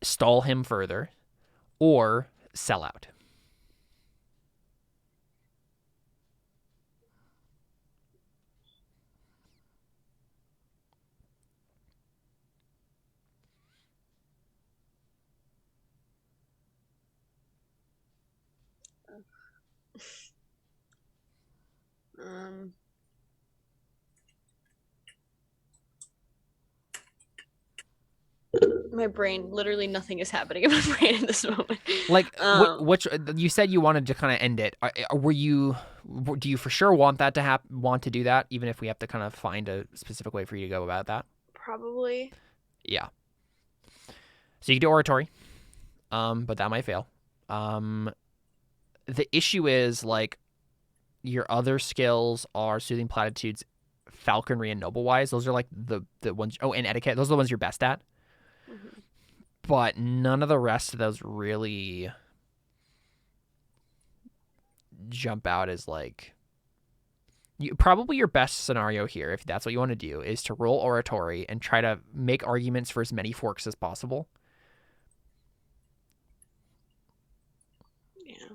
stall him further, or sell out. My brain, literally nothing is happening in my brain in this moment. Like, which you said you wanted to kind of end it. Do you for sure want that to want to do that, even if we have to kind of find a specific way for you to go about that? Probably. Yeah. So you can do oratory, but that might fail. The issue is, like, your other skills are soothing platitudes, falconry, and noble wise. Those are like the ones. Oh, and etiquette. Those are the ones you're best at. Mm-hmm. But none of the rest of those really jump out as, like, probably your best scenario here, if that's what you want to do, is to roll oratory and try to make arguments for as many forks as possible. Yeah.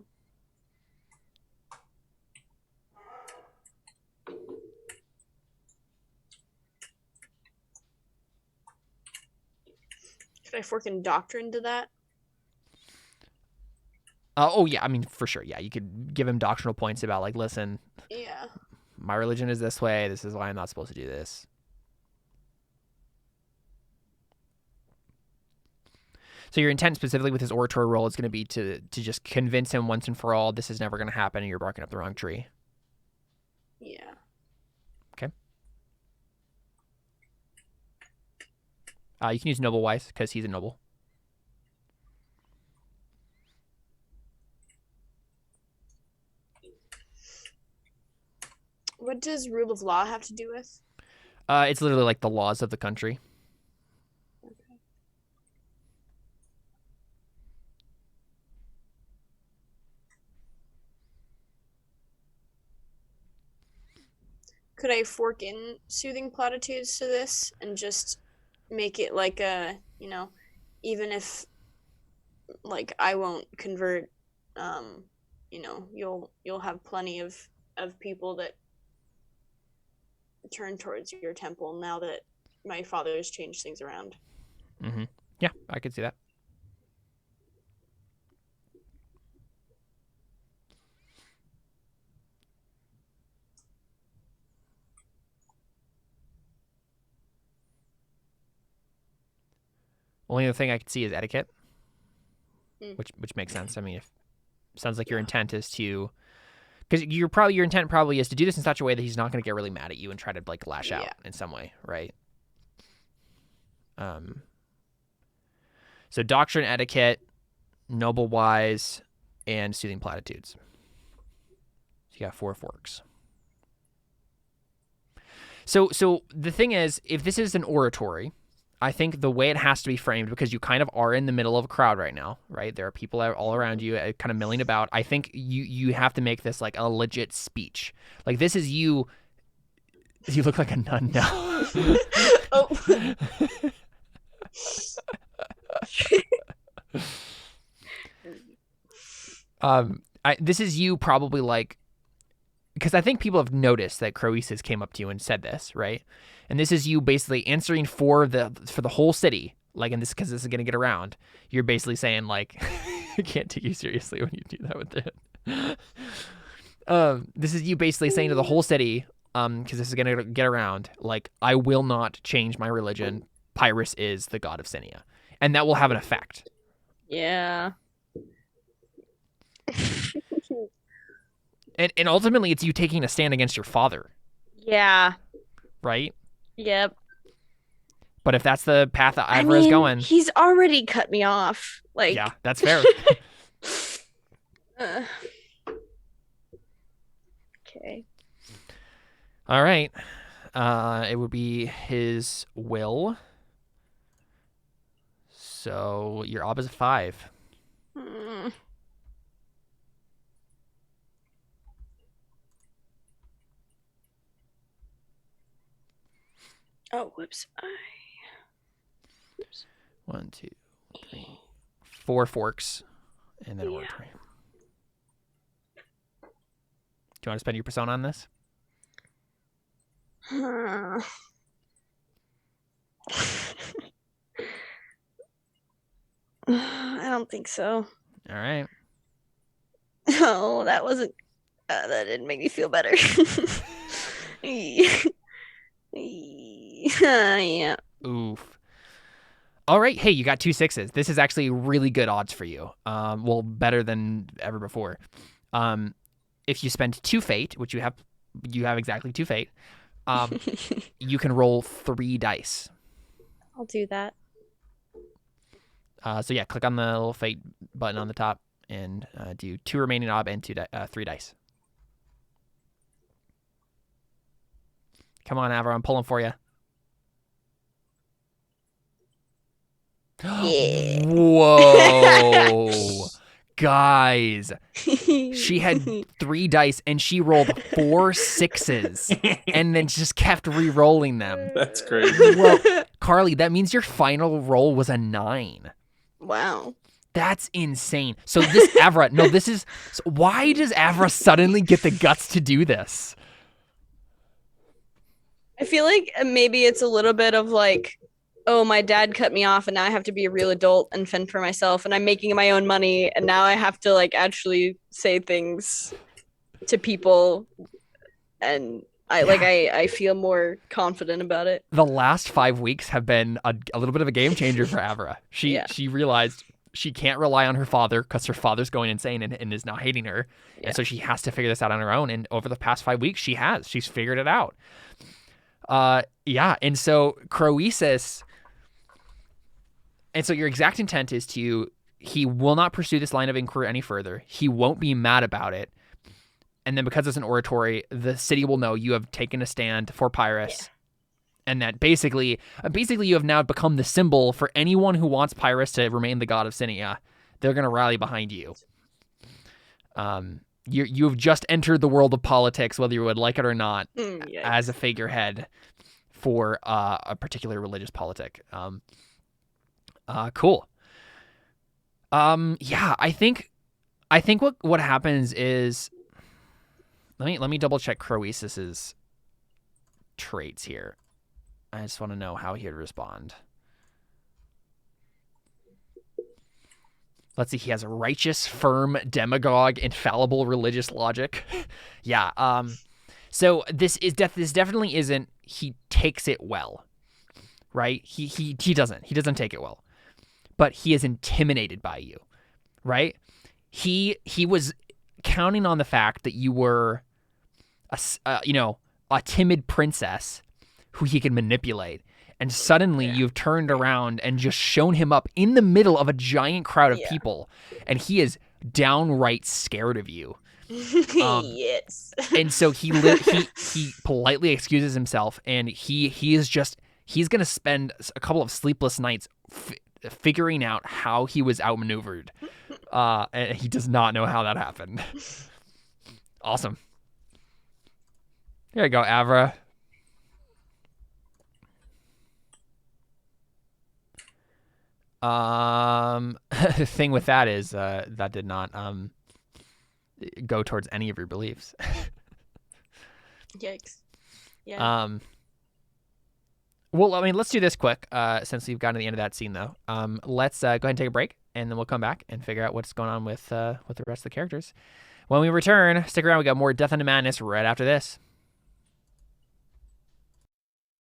Could I fork in doctrine to that? Oh, yeah, I mean, for sure, yeah. You could give him doctrinal points about, like, listen, yeah, my religion is this way. This is why I'm not supposed to do this. So your intent specifically with his oratory role is going to be to just convince him once and for all this is never going to happen and you're barking up the wrong tree. Yeah. Okay. You can use noble wise because he's a noble. What does rule of law have to do with? It's literally like the laws of the country. Okay. Could I fork in soothing platitudes to this and just make it like a, even if like I won't convert, you'll have plenty of people that turn towards your temple now that my father has changed things around. Mm-hmm. Yeah, I could see that. Only other thing I could see is etiquette, which makes sense. I mean, if sounds like your intent is to, because your intent probably is to do this in such a way that he's not going to get really mad at you and try to like lash out in some way, right? So doctrine, etiquette, noble wise, and soothing platitudes. So you got 4 forks. So the thing is, if this is an oratory, I think the way it has to be framed, because you kind of are in the middle of a crowd right now, right? There are people all around you kind of milling about. I think you have to make this like a legit speech. Like this is you. You look like a nun now. Oh. This is you probably like, because I think people have noticed that Croesus came up to you and said this, right? And this is you basically answering for the whole city, like, in this, because this is gonna get around. You're basically saying like, I can't take you seriously when you do that with it. This is you basically saying to the whole city, because this is gonna get around, like, I will not change my religion. Pyrrhus is the god of Sinia, and that will have an effect. Yeah. And ultimately, it's you taking a stand against your father. Yeah. Right? Yep. But if that's the path that Ivor is going... He's already cut me off. Like... Yeah, that's fair. Okay. All right. It would be his will. So your ob is a 5. Oh, whoops. Oops. 1, 2, 3, 4 forks, and then oratory. Do you want to spend your persona on this? I don't think so. All right. Oh, that wasn't. That didn't make me feel better. Yeah. Oof. All right. Hey, you got 2 6s. This is actually really good odds for you. Well, better than ever before. If you spend 2 fate, which you have exactly 2 fate. You can roll 3 dice. I'll do that. So yeah, click on the little fate button on the top and do 2 remaining ob and 3 dice. Come on, Avra, I'm pulling for you. Yeah. Whoa. Guys, she had 3 dice and she rolled 4 6s and then just kept re-rolling them. That's crazy. Well, Carly, that means your final roll was a 9. Wow. That's insane. So this Avra, why does Avra suddenly get the guts to do this? I feel like maybe it's a little bit of like, oh, my dad cut me off and now I have to be a real adult and fend for myself and I'm making my own money and now I have to like actually say things to people and I feel more confident about it. The last 5 weeks have been a little bit of a game changer for Avra. She realized she can't rely on her father because her father's going insane and is now hating her. Yeah. And so she has to figure this out on her own. And over the past 5 weeks, she's figured it out. And so Croesus, and so your exact intent is he will not pursue this line of inquiry any further. He won't be mad about it. And then because it's an oratory, the city will know you have taken a stand for Pyrrhus. And that basically you have now become the symbol for anyone who wants Pyrrhus to remain the god of Sinia. They're going to rally behind you. You have just entered the world of politics, whether you would like it or not, as a figurehead for a particular religious politic. Cool. I think what happens is, let me double check Croesus's traits here. I just want to know how he would respond. Let's see. He has a righteous, firm, demagogue, infallible religious logic. So this definitely isn't. He takes it well, right? He doesn't take it well, but he is intimidated by you, right? He was counting on the fact that you were a timid princess who he can manipulate. And suddenly you've turned around and just shown him up in the middle of a giant crowd of people. And he is downright scared of you. Yes. And so he politely excuses himself, and he's going to spend a couple of sleepless nights figuring out how he was outmaneuvered. And he does not know how that happened. Awesome. There you go, Avra. The thing with that is that did not go towards any of your beliefs. Yikes. Yeah. Well, I mean, let's do this quick since we've gotten to the end of that scene, though. Let's go ahead and take a break, and then we'll come back and figure out what's going on with the rest of the characters. When we return, stick around. We got more Death Unto Madness right after this.